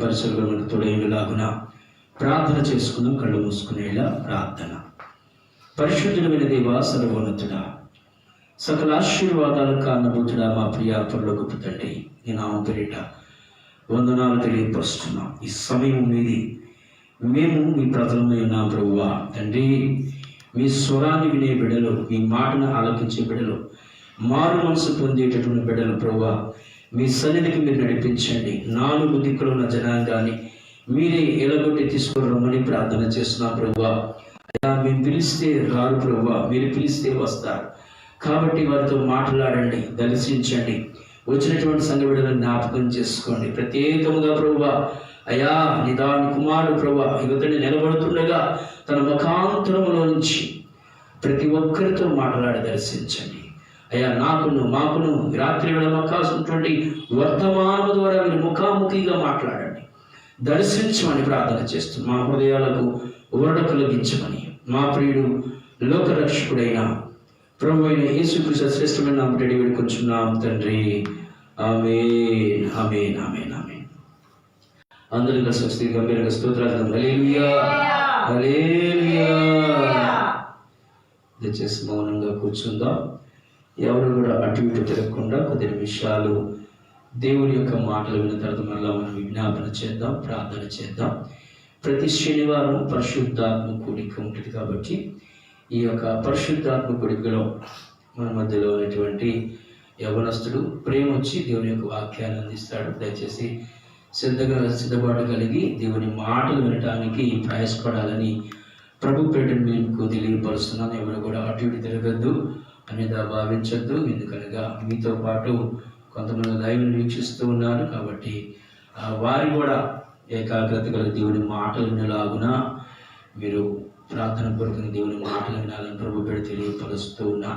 పరిశుభ్రతకు తోడైనలాగున ప్రార్థన చేసుకుందాం. కళ్ళు మూసుకునేలా ప్రార్థన. పరిశుద్ధుడైన దేవా, సర్వోన్నతుడా, సకల ఆశీర్వాదాలకు కారణభూతుడా, మా ప్రియ పరలోకపు తండ్రి, నీ నామం పేరిట వందనాలు తెలియపరుస్తున్నాం. ఈ సమయం మీది మేము మీ ప్రజలమై ఉన్నాం ప్రభువా. తండ్రి, మీ స్వరాన్ని వినే బిడ్డలు, మీ మాటను ఆలకించే బిడ్డలు, మారు మనసు పొందేటటువంటి బిడ్డలు ప్రభువా, మీ సన్నిధికి మీరు నడిపించండి. 4 దిక్కులు ఉన్న జనాంగాన్ని మీరే ఎలగొట్టి తీసుకొని రమ్మని ప్రార్థన చేస్తున్నాం ప్రభువా. అయ్యా, మేము పిలిస్తే రారు ప్రభువా, మీరు పిలిస్తే వస్తారు. కాబట్టి వారితో మాట్లాడండి, దర్శించండి. వచ్చినటువంటి సంఘ బిడ్డలను జ్ఞాపకం చేసుకోండి. ప్రత్యేకముగా ప్రభువా, అయ్యా, నిదాని కుమారుడు ప్రభువా యువతని నిలబడుతుండగా తన ముఖాంతరములో నుంచి ప్రతి ఒక్కరితో మాట్లాడి దర్శించండి. అయ్యా, మాకును రాత్రి వేళ మాకు కావాల్సినటువంటి వర్తమానం ద్వారా మీరు ముఖాముఖిగా మాట్లాడండి, దర్శించమని ప్రార్థన చేస్తున్నాం. మా హృదయాలకు ఊరట కలిగించమని మా ప్రియుడు లోకరక్షకుడైన ప్రభు అయిన యేసుక్రీస్తు శ్రేష్టమైన నామమున వేడుకొంచున్నాం తండ్రి. ఆమేన్, ఆమేన్, ఆమేన్, ఆమేన్. అందరూ కలిసి గంభీరంగా స్తోత్రాలు. హల్లెలూయా, హల్లెలూయా. దయచేసి మౌనంగా కూర్చుందాం. ఎవరు కూడా అటు ఇటు తిరగకుండా కొద్ది నిమిషాలు దేవుని యొక్క మాటలు విన్న తర్వాత మళ్ళా మనం విజ్ఞాపన చేద్దాం, ప్రార్థన చేద్దాం. ప్రతి శనివారం పరిశుద్ధాత్మ కూడిక ఉంటుంది కాబట్టి ఈ యొక్క పరిశుద్ధాత్మ కూడికలో మన మధ్యలో ఉన్నటువంటి యవనస్తుడు ప్రేమ వచ్చి దేవుని యొక్క వాక్యాన్ని అందిస్తాడు. దయచేసి సిద్ధపాటు కలిగి దేవుని మాటలు వినటానికి ప్రయాసపడాలని ప్రభు పేటను మీకు తెలియపరుస్తున్నాను. ఎవరు కూడా అటు ఇటు తిరగద్దు అనేది భావించద్దు. ఎందుకనగా మీతో పాటు కొంతమంది దైవం వీక్షిస్తూ ఉన్నారు కాబట్టి వారి కూడా ఏకాగ్రత కలిగి దేవుని మాటలు వినలాగున మీరు ప్రార్థన పూర్వకంగా దేవుని మాటలు వినాలని ప్రభు పేరు తెలియపరుస్తూ ఉన్నా.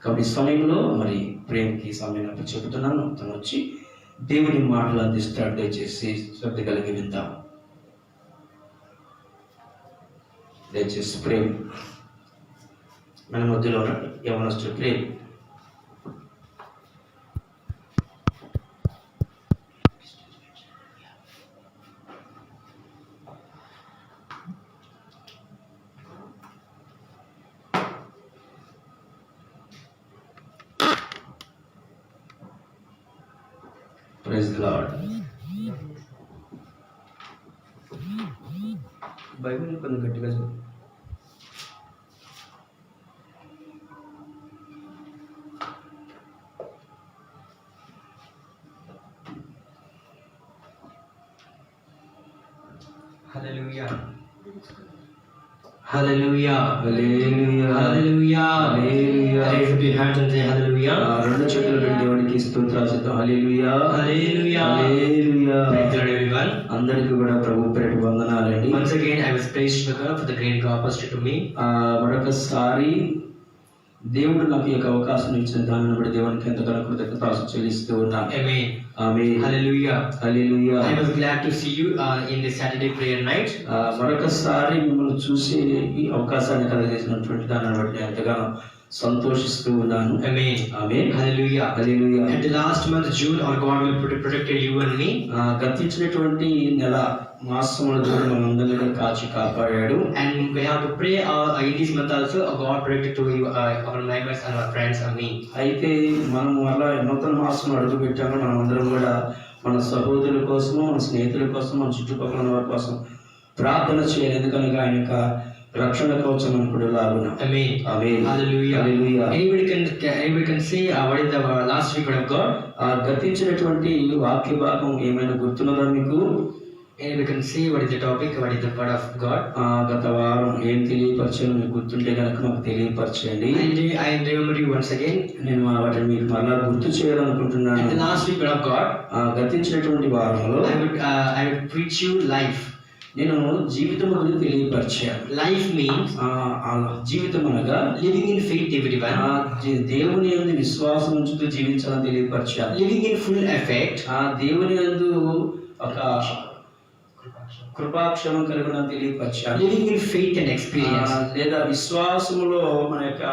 కాబట్టి ఈ సమయంలో మరి ప్రేమకి సమయం చెబుతున్నాను. తను వచ్చి దేవుని మాటలు అందిస్తాడు. దయచేసి శ్రద్ధ కలిగి విందాం. దయచేసి ప్రేమ మన మధ్యలో యవనస్తుడు ప్రేమ. Praise the lord. బైబిల్ కొంచెం గట్టిగా చదువు. Hallelujah. Hallelujah, hallelujah, Hallelujah. Hallelujah. Raise your hands and say hallelujah. రెండు చేతులు పెట్టి దేవునికి స్తోత్రాలు చేద్దాం. హల్లెలూయా, Hallelujah. Hallelujah. Praise the Lord, everyone. అందరికీ కూడా ప్రభు పేరు వందనాలండి. Once again, I was praised to God for the great opportunity to me. మరొకసారి దేవుడు నాకు ఈ యొక్క అవకాశం ఇచ్చిన దానిని బట్టి దేవునికి ఎంతగానో కృతజ్ఞతలు చెల్లిస్తూ ఉన్నాను. Amen. Amen. Hallelujah. Hallelujah. I was glad to see you in the Saturday prayer night. మరొకసారి మిమ్మల్ని చూసి ఈ అవకాశాన్ని కలిగేసినటువంటి దానిని బట్టి నేను ఎంతగానో సంతోషిస్తూ ఉన్నాను. Amen. Amen. Hallelujah. Hallelujah. At the last month, June, our God will protect you and me. గతించినటువంటి నెల మాసముల ద్వారా మనందరినీ కూడా కాచి కాపాడాడు. And we have to pray in this month also, God protected to you, our neighbors and our friends and me. అయితే మనం వల్ల నూతన మాసం అడుగు పెట్టాము. మనం అందరం కూడా మన సహోదరుల కోసము, మన స్నేహితుల కోసం, మన చుట్టుపక్కల ఉన్న వారి కోసం ప్రార్థన చేయాలి. ఎందుకనగా ఆయన యొక్క రక్షణ కవచం అనుకుడు లాగున. Amen. Amen. Hallelujah. Hallelujah. Anybody can say what is the last week of God? గతించినటువంటి వాక్య భాగం ఏమైనా గుర్తున్నదా మీకు? Anybody can say what is the topic, what is the word of God? గత వారం ఏం తెలియపరిచాను మీకు గుర్తుంటే కనుక నాకు తెలియపరచండి. I remember you once again. నేను వాటిని మీకు మళ్ళా గుర్తు చేయాలనుకుంటున్నాను. The last week of God, గతించినటువంటి వారంలో I would preach you life. నేను జీవితం గురించి తెలియపరిచాను. Life means జీవితం అనగా living in faith, everyone. దేవుని యందు విశ్వాసం ఉంచుతూ జీవించాలని తెలియపరిచాను. Living in full effect. దేవుని యందు ఒక కృపాక్షేమం కలిగిన తెలియపరిచాను. Living in faith and experience. లేదా విశ్వాసములో మన యొక్క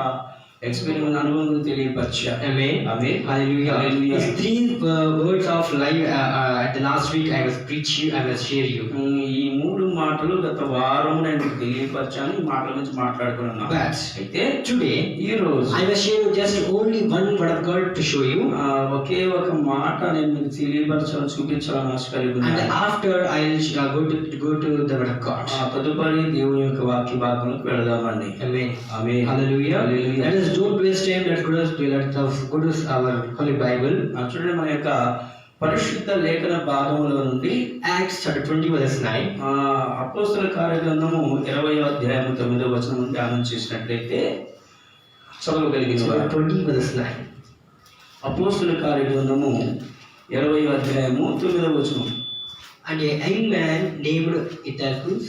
ఎక్స్పీరియన్స్ అనుభవం తెలియపరిచా. Amen. Amen. Hallelujah. Hallelujah. These three words of life at the last week I was preach you, I will share you. ఈ 3 మాటలు గత వారం నేను మీకు తెలియపరిచాను. ఈ మాటల గురించి మాట్లాడుకున్నాను. But అయితే today ఈ రోజు I will share you just only one word of God to show you. ఒకే ఒక మాట నేను మీకు తెలియపరచాలని చూపించాలని ఆశ కలిగి And ఉన్నాను. after I will go to the word of God. తదుపరి దేవుని యొక్క వాక్య భాగంలోకి వెళదామండి. Amen. Amen. Hallelujah. Hallelujah. Let us don't waste time. Let's go to our Holy Bible. చూడండి మన యొక్క పరిశుద్ధ లేఖన భాగంలో నుండి Acts chapter 20 verse 9. అపోస్తల కార్యగ్రంథము 20వ అధ్యాయం 9వ వచనం నుండి ధ్యానం చేసినట్లయితే చదవగలిగిన వారు. Chapter 20 verse 9. అపోస్తల కార్యగ్రంథము 20వ అధ్యాయము 9వ వచనం. And a young man named Ithacus,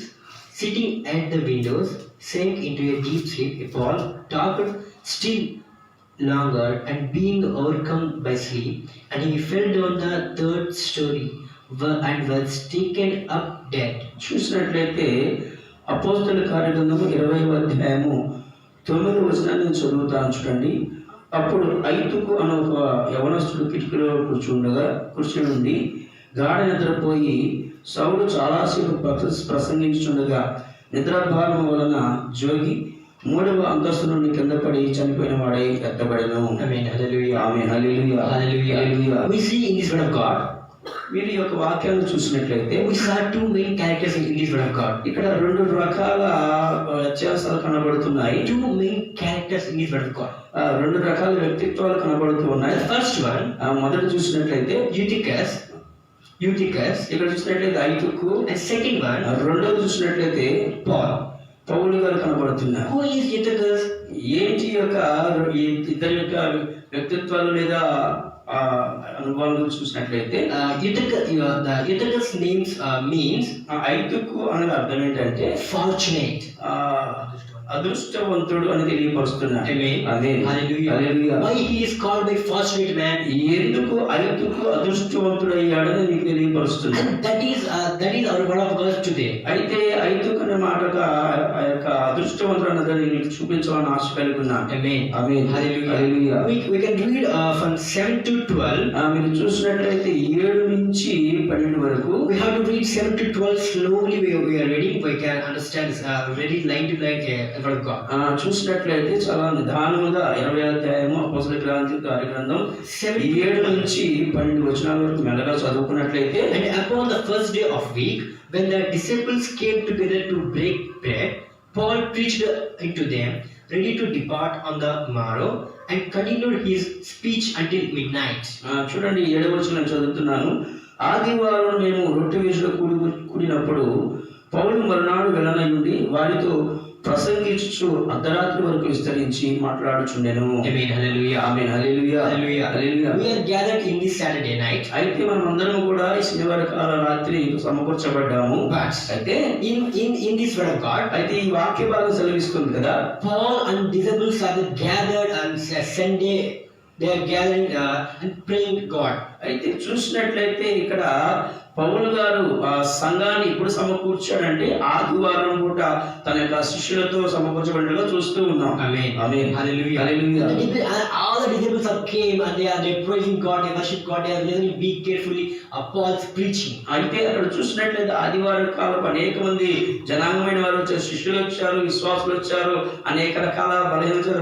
sitting at the windows, sank into a deep sleep. Paul talked still longer, and being overcome by sleep, and he fell down the third story and was taken up dead. చూసినట్లయితే అపోస్తల కార్యగ్రంథము 20వ అధ్యాయము 9వ వచనాన్ని చదువుతాను చూడండి. అప్పుడు ఐతుకు అనే ఒక యవనస్తుడు కిటికీలో కూర్చుని ఉండి గాఢ నిద్రపోయి సౌలు చాలాసేపు ప్రసంగించుండగా నిద్రాభారం వలన జోగి 3వ అంతస్తు నుండి కింద పడి చనిపోయిన వాడై ఎత్తబడెను. Amen. Hallelujah. Amen. Hallelujah. Hallelujah. Hallelujah. We see in this word of God, వీరి యొక్క వాక్యాలను చూసినట్లయితే we saw two main characters in this word of God. ఇక్కడ 2 రకాల వ్యత్యాసాలు కనబడుతున్నాయి. Two main characters in this word of God. 2 రకాల వ్యక్తిత్వాలు కనబడుతూ ఉన్నాయి. The first one, మొదట చూసినట్లయితే Eutychus, ఇక్కడ చూసినట్లయితే ఐతుకు, and second one, రెండోది చూసినట్లయితే Paul. పౌలు గారు కనబడుతున్నారు. Who is Eutychus? ఏంటి యొక్క ఈ ఇద్దరి యొక్క వ్యక్తిత్వాలు లేదా అనుభవాలను చూసినట్లయితే Eutychus names means ఐతుకు అనే అర్థం ఏంటంటే fortunate. అదృష్టవంతుడు అని తెలియపరుస్తున్నాడు. Amen. Amen. Hallelujah. Hallelujah. Why he is called by fortunate man? ఎందుకు ఐతుకు అదృష్టవంతుడు అయ్యాడని మీకు తెలియపరుస్తున్నాడు. And that is our word of God today. అయితే ఐతుకు అనే మాటగా ఆ యొక్క అదృష్టవంతుడు అన్నదాన్ని మీకు చూపించాలని ఆశ కలిగి ఉన్నాను. Amen. Amen. Hallelujah. Hallelujah. We can read from 7 to 12. మీరు చూసినట్లయితే 7 నుంచి 12 వరకు We have to read 7 to 12 slowly. We are reading. We can understand very line to line word of God. చూసినట్లయితే చాలా నిదానముగా 20వ అధ్యాయము అపోస్తలుల కార్యగ్రంథం 7 నుంచి 12 వచనాల వరకు మెల్లగా చదువుకున్నట్లయితే, And upon the first day of week, when the disciples came together to break bread, Paul preached unto them, ready to depart on the morrow, and continued his speech until midnight. చూడండి 7వ వచనం చదువుతున్నాను. ఆదివారం మేము రొట్టె విరుచుట కూడినప్పుడు పౌలు మరునాడు వెళ్ళనయుండి వారితో ప్రసంగించుచు అర్ధరాత్రి వరకు విస్తరించి మాట్లాడుచుండెను. Amen. Hallelujah. Amen. Hallelujah. Hallelujah. Hallelujah. We are gathered in this Saturday night. అయితే మనం అందరం కూడా ఈ శనివార కాల రాత్రి సమకూర్చబడ్డాము. But అయితే in this word of God, అయితే ఈ వాక్య భాగం సెలవిస్తుంది కదా, Paul and disciples are gathered on Sunday. They are gathering and praying God. అయితే చూసినట్లయితే ఇక్కడ పౌలు గారు ఆ సంఘాన్ని ఇప్పుడు సమకూర్చాడంటే ఆదివారం పూట తన యొక్క శిష్యులతో సమకూర్చబడినగా చూస్తూ ఉన్నాం. Amen. Amen. Hallelujah. Hallelujah. All the disciples have came and they are praising God, they worship God, they are listening be carefully Paul's preaching. అయితే అక్కడ చూసినట్లయితే ఆదివారం కాలపు అనేక మంది జనాంగమైన వారు వచ్చారు, శిష్యులు వచ్చారు, విశ్వాసులు వచ్చారు, అనేక రకాల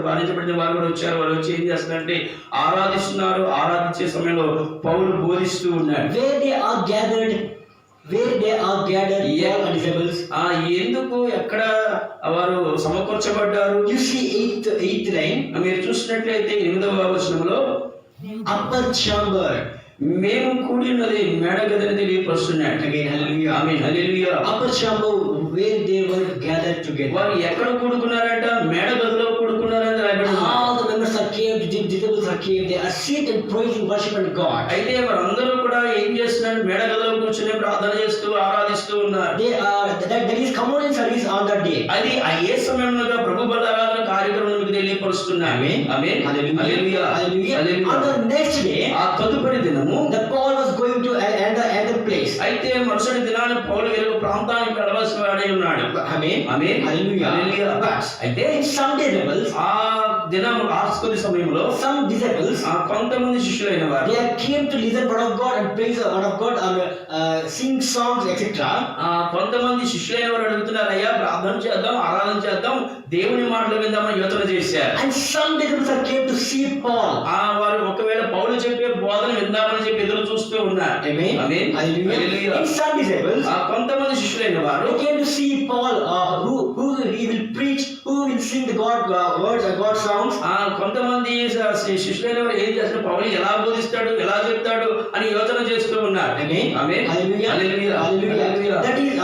బాధించబడిన వారు కూడా వచ్చారు. వారు వచ్చి ఏం చేస్తారంటే ఆరాధిస్తున్నారు. ఆరాధించే సమయంలో పౌలు బోధిస్తూ ఉన్నాడు. Where they are gathered, Paul and disciples. ఎందుకు ఎక్కడ వారు సమకూర్చబడ్డారు? You see eighth line. మీరు చూసినట్లయితే 8వ వచనంలో Upper chamber. మేము కూడినది మేడగదని తెలియపరుస్తున్నాడు. Again, hallelujah. Amen. Hallelujah. Upper chamber where they were gathered together. వారు ఎక్కడ కూడుకున్నారంట? మేడగదిలో కూడుకున్నారని రాయబడి ఉంది. All the members are came, the disciples are came. They are seated praising, worshiping God. అయితే వారందరూ కూడా ఏం చేస్తున్నారు? మేడగదిలో కూర్చొని ప్రార్థన చేస్తూ ఆరాధిస్తూ ఉన్నారు. They are that is communion service on that day. అది ఏ సమయంలో ప్రభు బలారాధన కార్యక్రమం మీకు తెలియపరుస్తున్నారు. Amen. Amen. Hallelujah. Hallelujah. On the next day, ఆ తదుపరి దినము the Paul was going to another place. అయితే అయితే మరుసటి దినాన్ని పౌలు వేరే ప్రాంతానికి వెళ్ళవలసిన వాడై ఉన్నాడు. Amen. Amen. Hallelujah. Hallelujah. But అయితే some disciples, ఆ దినం ఆస్కుని సమయంలో some disciples, కొంతమంది శిష్యులైన వారు they came to listen word of God and praise the word of God and sing songs, etc. కొంతమంది శిష్యులైన వారు అడుగుతున్నారు, అయ్యా ప్రార్థన చేద్దాం, ఆరాధన చేద్దాం, దేవుని మాటలు విందామని యోచన చేశారు. And some disciples came to see Paul. వారు ఒకవేళ పౌలు చెప్పే బోధన విందామని చెప్పి ఎదురు చూస్తూ ఉన్నారు. Amen. Amen. Hallelujah. Hallelujah. And some disciples, కొంతమంది శిష్యులైన వారు they came to see Paul, who he will preach, who will sing the God words and God songs. కొంతమంది శిష్యులైన వారు ఏం చేస్తారు, పౌలు ఎలా బోధిస్తాడు, ఎలా చెప్తాడు అని యోచన చేస్తూ ఉన్నారు. Amen. Amen. Hallelujah. Hallelujah. Hallelujah. That is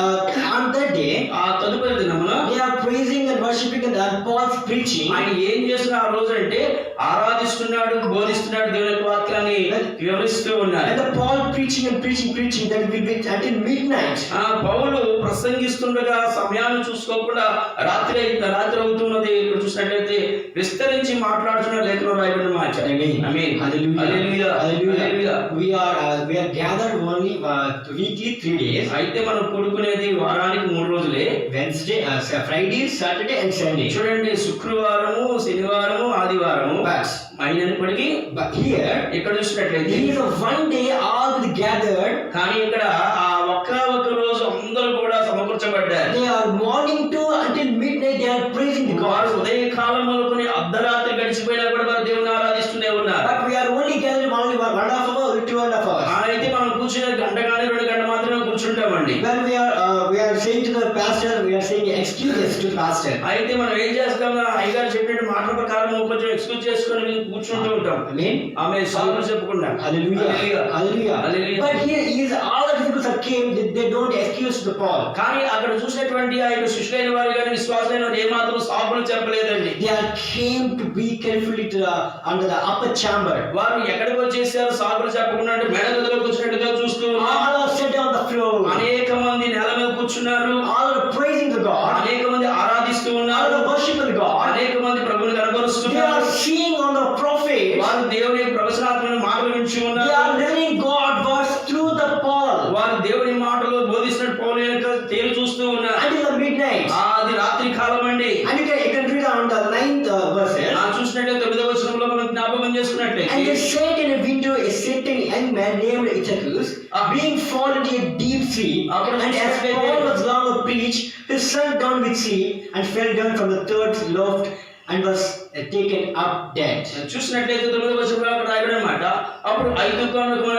on that day, తదుపరి దినమున they are praising and worshiping and Paul's preaching. ఆయన ఏం చేస్తున్నారు ఆ రోజు అంటే ఆరాధిస్తున్నాడు, బోధిస్తున్నాడు, దేవుని యొక్క వాక్యాన్ని వివరిస్తూ ఉన్నారు. And the Paul preaching and preaching that will be until midnight. పౌలు ప్రసంగిస్తుండగా సమయాన్ని చూసుకోకుండా రాత్రి అవుతున్నది. ఇక్కడ చూసినట్లయితే విస్తరించి మాట్లాడుతున్న లేఖలో రాయబడిన మాట. Amen. Amen. Hallelujah. Hallelujah. Hallelujah. We are gathered only weekly 3 days. అయితే మనం కూడుకునేది వారానికి 3 రోజులే. Wednesday, Friday, Saturday and Sunday. చూడండి, శుక్రవారము, శనివారము, ఆదివారము అయినప్పటికీ here ఇక్కడ చూసినట్లయితే there is a one day all will gathered. కానీ ఇక్కడ ఆ ఒక్క రోజు అందరూ కూడా సమకూర్చబడ్డారు. They are morning to until midnight they are praising the God. వారు ఉదయ కాలం మొదలుకొని అర్ధరాత్రి గడిచిపోయినా కూడా వారు దేవుని ఆరాధిస్తూనే ఉన్నారు. But we are only gathered only 1.5 hours, 2.5 hours. అయితే మనం కూర్చునే గంట కానీ 2 గంటలు మాత్రమే కూర్చుంటామండి. When we are saying to the pastor, we are saying excuses to the pastor. అయితే మనం ఏం చేస్తాం, అయ్యగారు చెప్పిన మాటల ప్రకారం కొంచెం ఎక్స్క్యూజ్ చేసుకొని కూర్చుంటూ ఉంటాం. ఆమె సాగులు చెప్పుకున్నా. Hallelujah. Hallelujah. Hallelujah. But here is all the disciples that came, they don't excuse the Paul. కానీ అక్కడ చూసినటువంటి ఆ యొక్క శిష్యులైన వారు కానీ విశ్వాసులైన వారు ఏమాత్రం సాగులు చెప్పలేదండి. They are came to be carefully to under the upper chamber. వారు ఎక్కడికి వచ్చేసారు సాగులు చెప్పకుండా అంటే మేడ గదిలో కూర్చున్నట్టుగా చూస్తూ All are set on the floor. అనేక మంది నేల మీద కూర్చున్నారు. All are praising the God. అనేక మంది ఆరాధిస్తూ All ఉన్నారు. are worshiping God. అనేక మంది ప్రభువుని They కనబరుస్తున్నారు. are seeing on the prophet. వారు దేవుని ప్రవచనాత్మక మాటలు వింటూ They ఉన్నారు. are learning God words through the Paul. వారు దేవుని మాటలు బోధిస్తున్న పౌలు యొక్క తేలు చూస్తూ ఉన్నారు. Until the midnight. అది రాత్రి కాలం అండి. And you can read on the 9th verses. చూసినట్లయితే 9వ వచనంలో మనం జ్ఞాపకం చేసుకున్నట్లయితే And there sat in a window a certain young man named Eutychus, being fallen into a deep sleep. And as Paul was long to preach, he sunk down with sleep and fell down from the third loft and was taken up dead. చూసినట్లయితే 9వ వచనంలో అక్కడ రాయబడిన మాట, అప్పుడు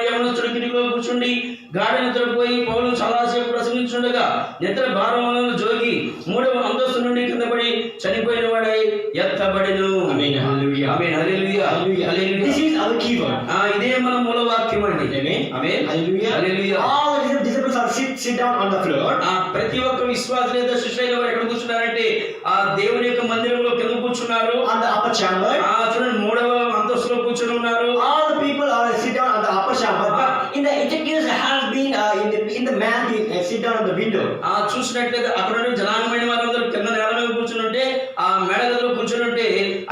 యవనస్తుడు కిటికీలో కూర్చుండి గాఢ నిద్రపోయి పౌలు చాలాసేపు ప్రసంగించుండగా నిద్ర భారములను జోగి 3వ అంతస్తు నుండి కింద పడి చనిపోయిన వాడై ఎత్తబడెను. Amen. Hallelujah. Amen. Hallelujah. Hallelujah. This is our keyword. ఇదే మన మూల వాక్యం అండి. Amen. Amen. Hallelujah. Hallelujah. All the disciples are sit down on the floor. ప్రతి ఒక్క విశ్వాసి లేదా శిష్యులైన వారు ఎక్కడ కూర్చున్నారంటే ఆ దేవుని యొక్క మందిరంలో కింద కూర్చున్నారు. On the upper chamber. చూడండి 3వ అంతస్తులో కూర్చుని ఉన్నారు. All the people are sit down on the upper chamber. But in the Eutychus has been in the man he sit down on the window. చూసినట్లయితే అక్కడ జనాంగమైన వారందరూ కింద నేల మీద కూర్చుని ఉంటే ఆ మేడ గదిలో కూర్చుని ఉంటే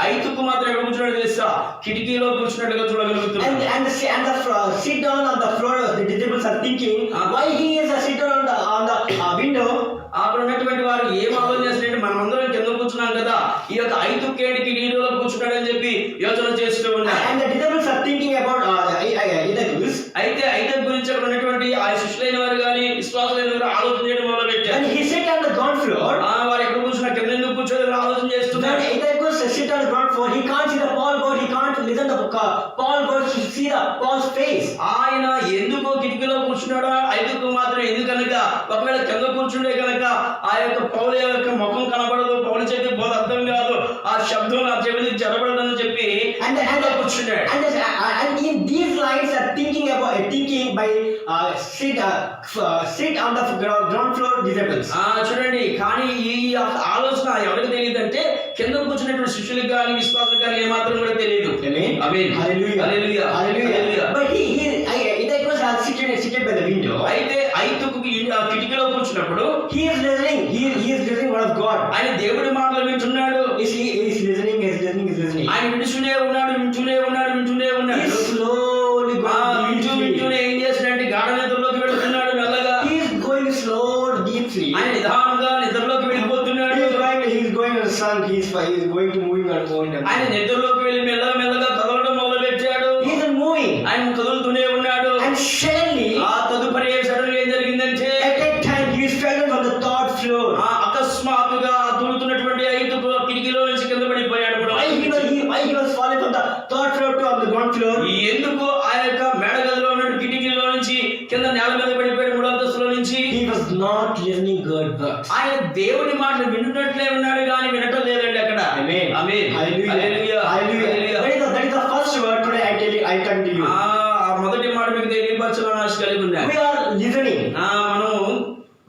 ఐతుకు మాత్రం ఎక్కడ కూర్చున్నాడు తెలుసా, కిటికీలో కూర్చున్నట్టుగా చూడగలుగుతున్నాడు. And sit down on the floor. The disciples are thinking, why he is sit down on the window. అక్కడ ఉన్నటువంటి వారు ఏం ఆలోచన చేస్తారంటే మనమందరం కింద కూర్చున్నాం కదా, ఈ యొక్క ఐతుకేడికి నీటిలో కూర్చున్నాడని చెప్పి యోచన చేస్తూ ఉన్నారు. And the disciples are thinking about Eutychus. అయితే ఐదు గురించి అక్కడ ఉన్నటువంటి ఆ శిష్యులైన వారు కానీ విశ్వాసులైన వారు ఆలోచన చేయడం మొదలు పెట్టారు. And he sit on the ground floor. వారు ఎక్కడ కూర్చున్నా కింద ఎందుకు కూర్చోని ఆలోచన చేస్తున్నారు. When Eutychus sit on the ground floor, he can't see the Paul word. He can't listen to Paul word to see the Paul's face. ఆయన ఎందుకు కిటికీలో కూర్చున్నాడో ఐదుకు మాత్రం ఎందుకనక ఒకవేళ కింద కూర్చుండే కనుక ఆ యొక్క పౌలు యొక్క ముఖం కనబడదు, పౌలు చెప్పి బోధ అర్థం కాదు, ఆ శబ్దం నా చెవికి జరబడదని చెప్పి కూర్చున్నాడు. And in these lines are thinking by sit on the ground floor disciples. చూడండి, కానీ ఈ ఆలోచన ఎవరికి తెలియదంటే కింద కూర్చున్నటువంటి శిష్యులకు కానీ విశ్వాసులకు కానీ ఏమాత్రం కూడా తెలియదు. Hallelujah. Hallelujah. But Eutychus has seated by the window. అయితే ఐతుకు కిటికీలో కూర్చున్నప్పుడు he is listening word of God. ఆయన దేవుడి మాటలు వింటున్నాడు. He is listening. ఆయన వింటూనే ఉన్నాడు. He slowly వింటూనే ఏం చేస్తున్నాడంటే గాఢ నిద్రలోకి వెళ్తున్నాడు మెల్లగా. deep sleep. ఆయన నిదానంగా నిద్రలోకి వెళ్ళిపోతున్నాడు. He is going on the sun. He is going to moving on going. ఆయన నిద్రలోకి వెళ్ళి మెల్లగా కదలడం మొదలు పెట్టాడు. He is moving. ఆయన కదులుతూనే ఉన్నాడు. And suddenly, ఆ తదుపరి సడన్గా ఏం జరిగిందంటే at that time, he is fallen on the third floor. అకస్మాత్తుగా దూరుతున్నటువంటి 5 కిటికీలో నుంచి కింద పడిపోయాడు. Why he was falling from the third floor to on the ground floor? ఎందుకు ఆ యొక్క మేడగదిలో ఉన్న కిటికీలో నుంచి కింద నేల మీద పడిపోయాడు 3వ అంతస్తులో నుంచి? He was not listening God words. ఆయన దేవుని మాటలు వినున్నట్లే ఉన్నాడు కానీ వినటం లేదండి అక్కడ. Amen. Amen. Hallelujah. Hallelujah. Hallelujah. That is the first word today I come to you. ఆ మొదటి మాట మీకు తెలియపరచాలని ఆశ కలిగి ఉన్నాను. We are listening.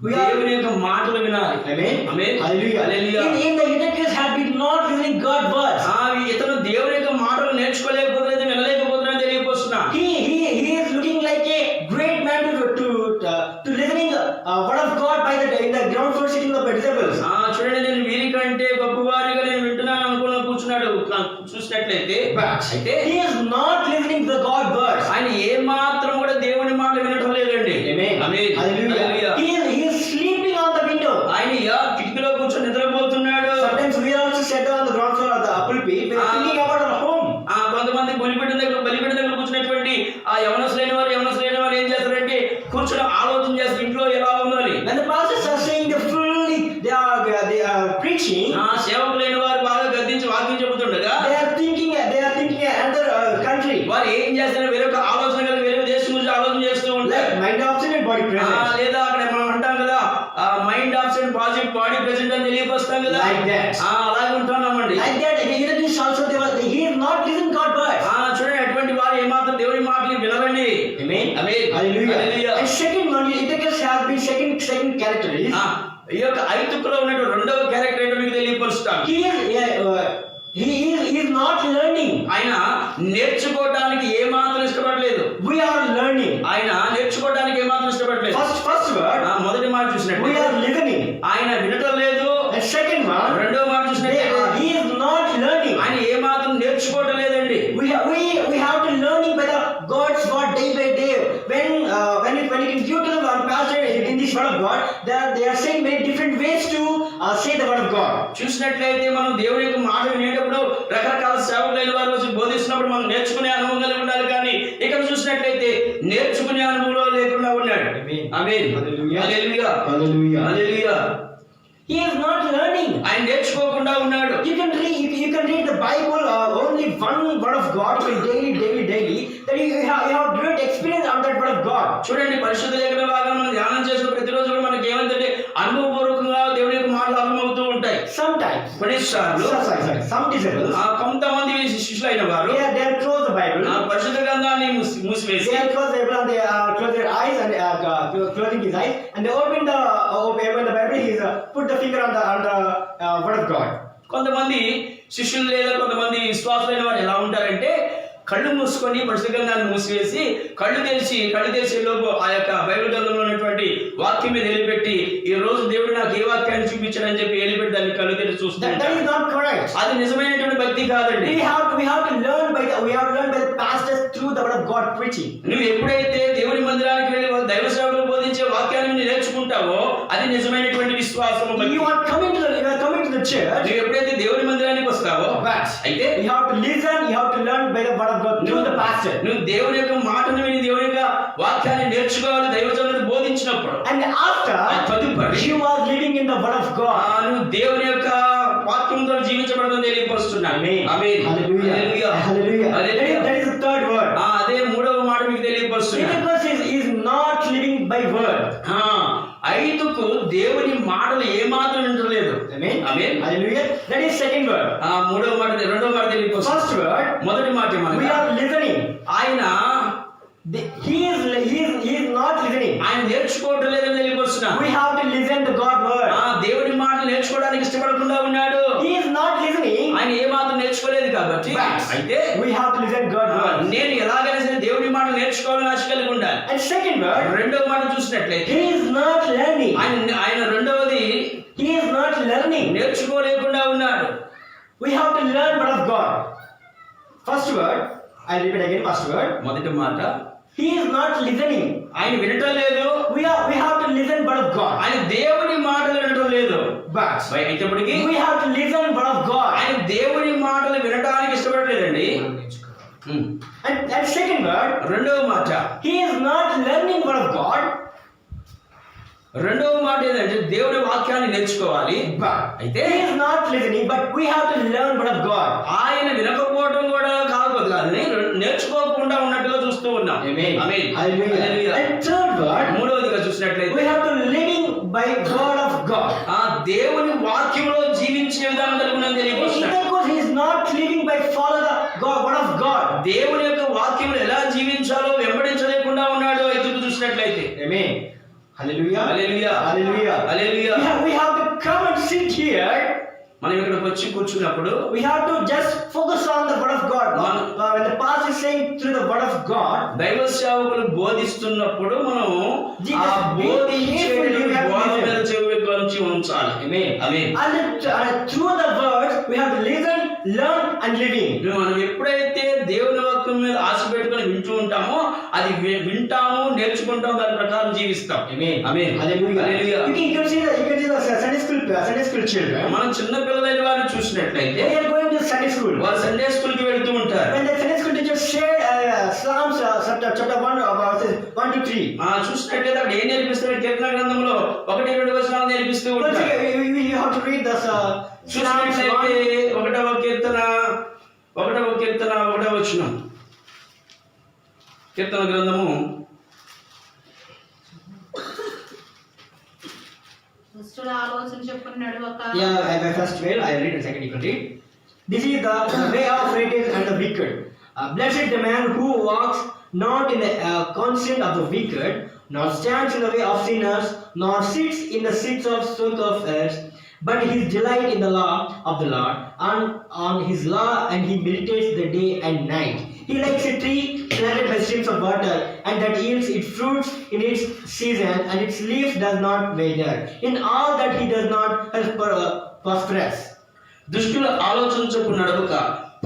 మనం దేవుని యొక్క మాటలు వినాలి. Amen. Amen. Hallelujah. Hallelujah. In the Zacchaeus had been not listening God words. ఇతను దేవుని యొక్క మాటలు నేర్చుకోలేకపోతున్నాడు, వినలేకపోతున్నాడు తెలియపరుస్తున్నా. He is looking like a great man to listening word of God by in the ground floor sitting of the disciples. చూడండి, నేను వీరికంటే గొప్పవారిగా నేను వింటున్నాను అనుకున్న కూర్చున్నాడు. చూసినట్లయితే అయితే he is not listening to the God words. ఆయన ఏ మాత్రం కూడా దేవుని మాట వినటం లేదండి. Amen. Amen. Hallelujah. He is sleeping on the window. ఆయన కిటికీలో కూర్చొని నిద్రపోతున్నాడు. Sometimes we are also set on the ground floor of the pulpit. We are thinking about our home. కొంతమంది బలిపీఠం దగ్గర కూర్చున్నటువంటి ఆ యవనస్తులైన వారు ఏం చేస్తారంటే కూర్చొని ఆలోచన చేస్తారు ఇంట్లో ఎలా ఉండాలి. When the pastors are saying they are preaching, సేవకులైన వారు బాగా గద్దించి వాక్యం చెబుతుండగా they are thinking another country. వారు ఏం చేస్తారు, వేరొక ఆలోచన కలిగి వేరొక దేశం గురించి ఆలోచన చేస్తూ ఉంటారు. Mind absent and body present. లేదా అక్కడ మనం అంటాం కదా మైండ్ ఆబ్సెంట్ బాడీ ప్రెసెంట్ అని తెలియపరుస్తాం కదా. Like that. అలాగే ఉంటున్నామండి. Like that, Hieronymus also he is not listening God words. చూడండి, అటువంటి వారు ఏమాత్రం దేవుని మాటలు వినరండి. Amen. Amen. Hallelujah. Hallelujah. And second one, Zacchaeus has been second character is ఈ యొక్క ఐదుగురులో ఉన్నటువంటి రెండవ క్యారెక్టర్ ఏంటో మీకు తెలియపరుస్తాను. he is not learning. ఆయన నేర్చుకోవడానికి ఏమాత్రం ఇష్టపడలేదు. We are learning. ఆయన నేర్చుకోవడానికి ఏమాత్రం ఇష్టపడలేదు. First word, మొదటి మాట చూసినట్టు we are listening. ఆయన వినటం లేదు. And second one, రెండవ మాట చూసినట్టు he is not learning. ఆయన ఏమాత్రం నేర్చుకోవటం లేదండి. We have to learning by the God's word day by day. When it can view to the one pastor in this word of God, they are saying many different ways to say the word of God. చూసినట్లయితే మనం దేవుని యొక్క మాట వినేటప్పుడు రకరకాల సేవకులైన వారు వచ్చి బోధిస్తున్నప్పుడు మనం నేర్చుకునే అనుభవం కలిగి ఉండాలి. కానీ ఇక్కడ చూసినట్లయితే నేర్చుకునే అనుభవం లేకుండా ఉన్నాడు. ఆమేన్. హల్లెలూయా. హల్లెలూయా. He is not learning. ఆయన నేర్చుకోకుండా ఉన్నాడు. You can read the Bible only one word of God daily. That you have great experience on that word of God. చూడండి, పరిశుద్ధ లేఖన భాగం మనం ధ్యానం చేసిన ప్రతిరోజు కూడా మనకి ఏమంటే అనుభవపూర్వకంగా దేవుని యొక్క మాటలు అర్థమవుతూ ఉంటాయి. Sometimes కొన్నిసార్లు some disciples కొంతమంది శిష్యులైన వారు they close the Bible. పరిశుద్ధ గ్రంథాన్ని మూసివేసి They close the Bible and they close their eyes and closing his eyes and they open the Bible. He put the finger on the word of God. కొంతమంది శిష్యులు లేదా కొంతమంది విశ్వాసులైన వారు ఎలా ఉంటారంటే కళ్ళు మూసుకొని పరిశుద్ధ గ్రంథాన్ని మూసివేసి కళ్ళు తెరిచే లోపు ఆ యొక్క బైబిల్ గ్రంథంలో ఉన్నటువంటి వాక్యం మీద ఎలిపెట్టి ఈ రోజు దేవుడు నాకు ఏ వాక్యాన్ని చూపించాడని చెప్పి ఎలిపెట్టి దాన్ని కళ్ళు తెరిచి చూస్తారు. That is not correct. అది నిజమైనటువంటి భక్తి కాదండి. We have to learn by the pastors through the word of God preaching. నువ్వు ఎప్పుడైతే దేవుని మందిరానికి వెళ్ళి దైవ సేవకులు బోధించే వాక్యాన్ని నేర్చుకుంటావో అది నిజమైనటువంటి విశ్వాసము. You are coming to the church. నువ్వు ఎప్పుడైతే దేవుని మందిరానికి వస్తావో అయితే you have to listen, you have to learn by the word of God through the pastor. నువ్వు దేవుని యొక్క మాటను విని దేవుని యొక్క వాక్యాన్ని నేర్చుకోవాలి దైవజనులకు బోధించినప్పుడు. And after you are living in the word of God. నువ్వు దేవుని యొక్క వాక్యంతో జీవించబడదని తెలియపరుస్తున్నాను. ఆమేన్. హల్లెలూయా. Hallelujah. That is the third word. అదే మూడవ మాట మీకు తెలియపరుస్తున్నాను. Is not living by word. ఐదుకు దేవుని మాటలు ఏమాత్రం వినలేదు. ఆమేన్. Hallelujah. That is second word. మూడవ మాట రెండవ మాట తెలియపరుస్తున్నాను. First word, మొదటి మాట we are listening. ఆయన he is not listening. ఆయన నేర్చుకోవటం లేదని తెలియపరుస్తున్నాను. We have to listen to God's word. దేవుని మాటలు నేర్చుకోవడానికి ఇష్టపడకుండా ఉన్నాడు. He is not listening. ఆయన ఏ మాత్రం నేర్చుకోలేదు కాబట్టి అయితే we have to listen to God's word. నేను ఎలాగైనా సరే దేవుని మాటలు నేర్చుకోవాలని ఆశ కలిగి ఉండాలి. And second word, రెండవ మాట చూసినట్లయితే he is not learning. ఆయన రెండవది he is not learning. నేర్చుకోలేకుండా ఉన్నాడు. We have to learn word of God. First word, I repeat again. First word, మొదటి మాట he is not listening. ఆయన వినటం లేదు. We have to listen word of God. ఆయన దేవుని అయినప్పటికీ we have to listen word of God. ఆయన దేవుని మాటలు వినడానికి ఇష్టపడలేదండి. And second word, రెండవ మాట, he is not learning word of God, రెండవ మాట ఏంటంటే దేవుని వాక్యాన్ని నేర్చుకోవాలి. అయితే he is not listening, but we have to learn word of God. ఆయన వినకపోవడం కూడా కాదు కానీ నేర్చుకోకుండా ఉన్నట్టుగా చూస్తూ ఉన్నాం. Amen. Amen. Hallelujah. Hallelujah. And third word, మూడవదిగా చూసినట్లయితే we have to living by word of God. ఆ దేవుని వాక్యంలో జీవించే విధానం కలుగునని తెలియజేస్తున్నాడు. Because he is not living by follow the God, word of God. దేవుని యొక్క వాక్యంలో ఎలా జీవించాలో వెంబడించలేకుండా ఉన్నాడో ఎదుగు చూసినట్లయితే. Amen. Hallelujah. Hallelujah. Hallelujah. Hallelujah. We have to come and sit here. మనం ఇక్కడికి వచ్చి కూర్చున్నప్పుడు We have to just focus on the word of God. When the pastor is saying through the word of God, దైవ సేవకులు బోధిస్తున్నప్పుడు మనం ఆ Jesus, బోధించే be careful. బోధ మీద చెవిలోంచి ఉంచాలి. Amen. Amen. And through the words we have to listen, learn and living. మనం ఎప్పుడైతే దేవుని వాక్యం మీద ఆశ పెట్టుకొని వింటూ ఉంటామో అది వింటాము, నేర్చుకుంటాం, దాని ప్రకారం జీవిస్తాం. Amen. Amen. Hallelujah. Hallelujah. You can see the Sunday school children. మనం చిన్న పిల్లలైన వారిని చూసినట్లయితే They are going to Sunday school. వారు సండే స్కూల్ కి వెళ్తూ ఉంటారు. When the Sunday school teacher shared Psalms chapter 1 to 3. చూసినట్లయితే అక్కడ ఏం నేర్పిస్తారు? కీర్తన గ్రంథంలో 1-2 వచనాలు నేర్పిస్తూ ఉంటారు. You have to read the Psalms. చూసినట్లయితే 1వ కీర్తన 1వ వచనం. కీర్తన గ్రంథము దుష్టుల ఆలోచన చెప్పుకుని నడవక. Yeah, first well, I read and second you can read. This is the way of wicked and the wicked. Blessed the man who walks not in the consent of the wicked, nor stands in the way of sinners, nor sits in the seats of scoffers, but his delight in the law of the Lord, and on his law and he meditates the day and night. He likes a tree planted by streams of water, and that yields its fruits in its season, and its leaves does not wither. In all that he does not prosperous. దుష్టుల ఆలోచన చొప్పున నడవక,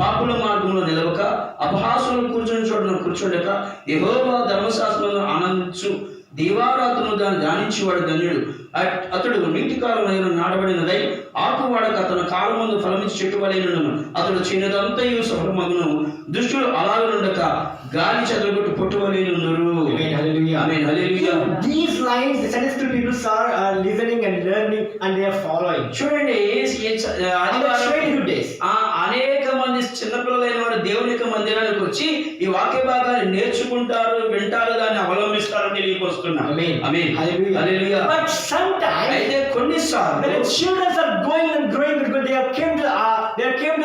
పాపుల మార్గంలో నిలవక, అపహాసులు కూర్చొని చోటున కూర్చోడక, యెహోవా ధర్మశాస్త్రంలో ఆనందించు దీవారాత్రులు దాన్ని ధ్యానించేవాడు ధన్యుడు. అతడు నీటి కాలంలో నాటబడినదై ఆకు వాడక తన కాలం ముందు ఫలమించి చెట్టు వలెనుండును. అతడు చిన్నదంతయు సఫలమగును. దుష్టులు అలాగనుండక గాలి చెదరగొట్టు పొట్టు వలెనుందురు. ఆమేన్. హల్లెలూయా. These lines the Sunday school people are listening and learning and they are following. చూడండి, అనేక మంది చిన్నపిల్లలైన వారు దేవుని యొక్క మందిరానికి వచ్చి ఈ వాక్య భాగాన్ని నేర్చుకుంటారు, వింటారు, దాన్ని అవలంబిస్తారు తెలియకొస్తున్నారు. Amen. Hallelujah. But sometimes అయితే కొన్నిసార్లు when the children are going and growing because they have came to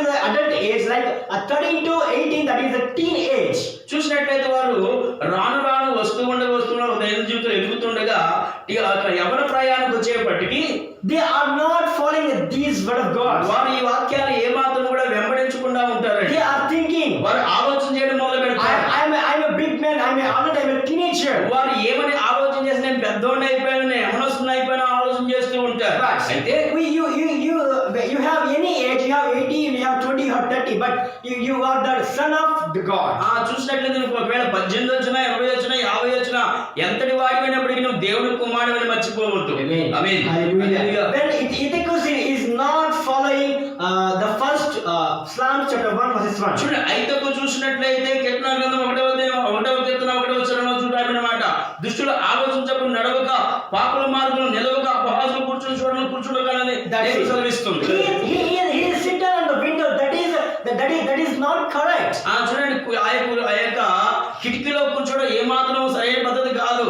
the adult age like 13 to 18, that is the teen age. చూసినట్లయితే వారు రాను రాను వస్తున్న దైన జీవితంలో ఎదుగుతుండగా యవన ప్రయాణానికి వచ్చేపటికి they are not following these word of God. వారు ఈ వాక్యాలు ఏమాత్రం కూడా వెంబడించకుండా ఉంటారు. They are thinking, వారు ఆలోచన చేయడం మొదలు పెడతారు. I'm a big man, I'm a teenager. వారు ఏమని ఆలోచన చేసి నేను పెద్దోడిని అయిపోయాను, నేను యవనస్తుని అయిపోయాను ఆలోచన చేస్తూ ఉంటారు. అయితే you have any age, you have 18, you have 20, you have 30, but you are the son of the God. చూసినట్లయితే నువ్వు ఒకవేళ 18 వచ్చినా 20 వచ్చినా 50 వచ్చినా ఎంతటి వాడిపోయినప్పటికీ నువ్వు దేవుని కుమారుడని మర్చిపోవద్దు. ఆమేన్. Hallelujah. When Ithacus is not following the first Psalm chapter 1 verse 1. చూడండి, ఐతకు చూసినట్లయితే కీర్తన గ్రంథం 1వ కీర్తన 1వ వచనంలో చూడబడినమాట. దుష్టుల ఆలోచన చొప్పున నడవక, పాపుల మార్గంలో నిలవక, అపహాసులు కూర్చుండగానే సెలవిస్తుంది. He is sitting on the window. That is not correct. చూడండి, ఆ యొక్క కిటికీలో కూర్చోవడం ఏమాత్రం సరైన పద్ధతి కాదు.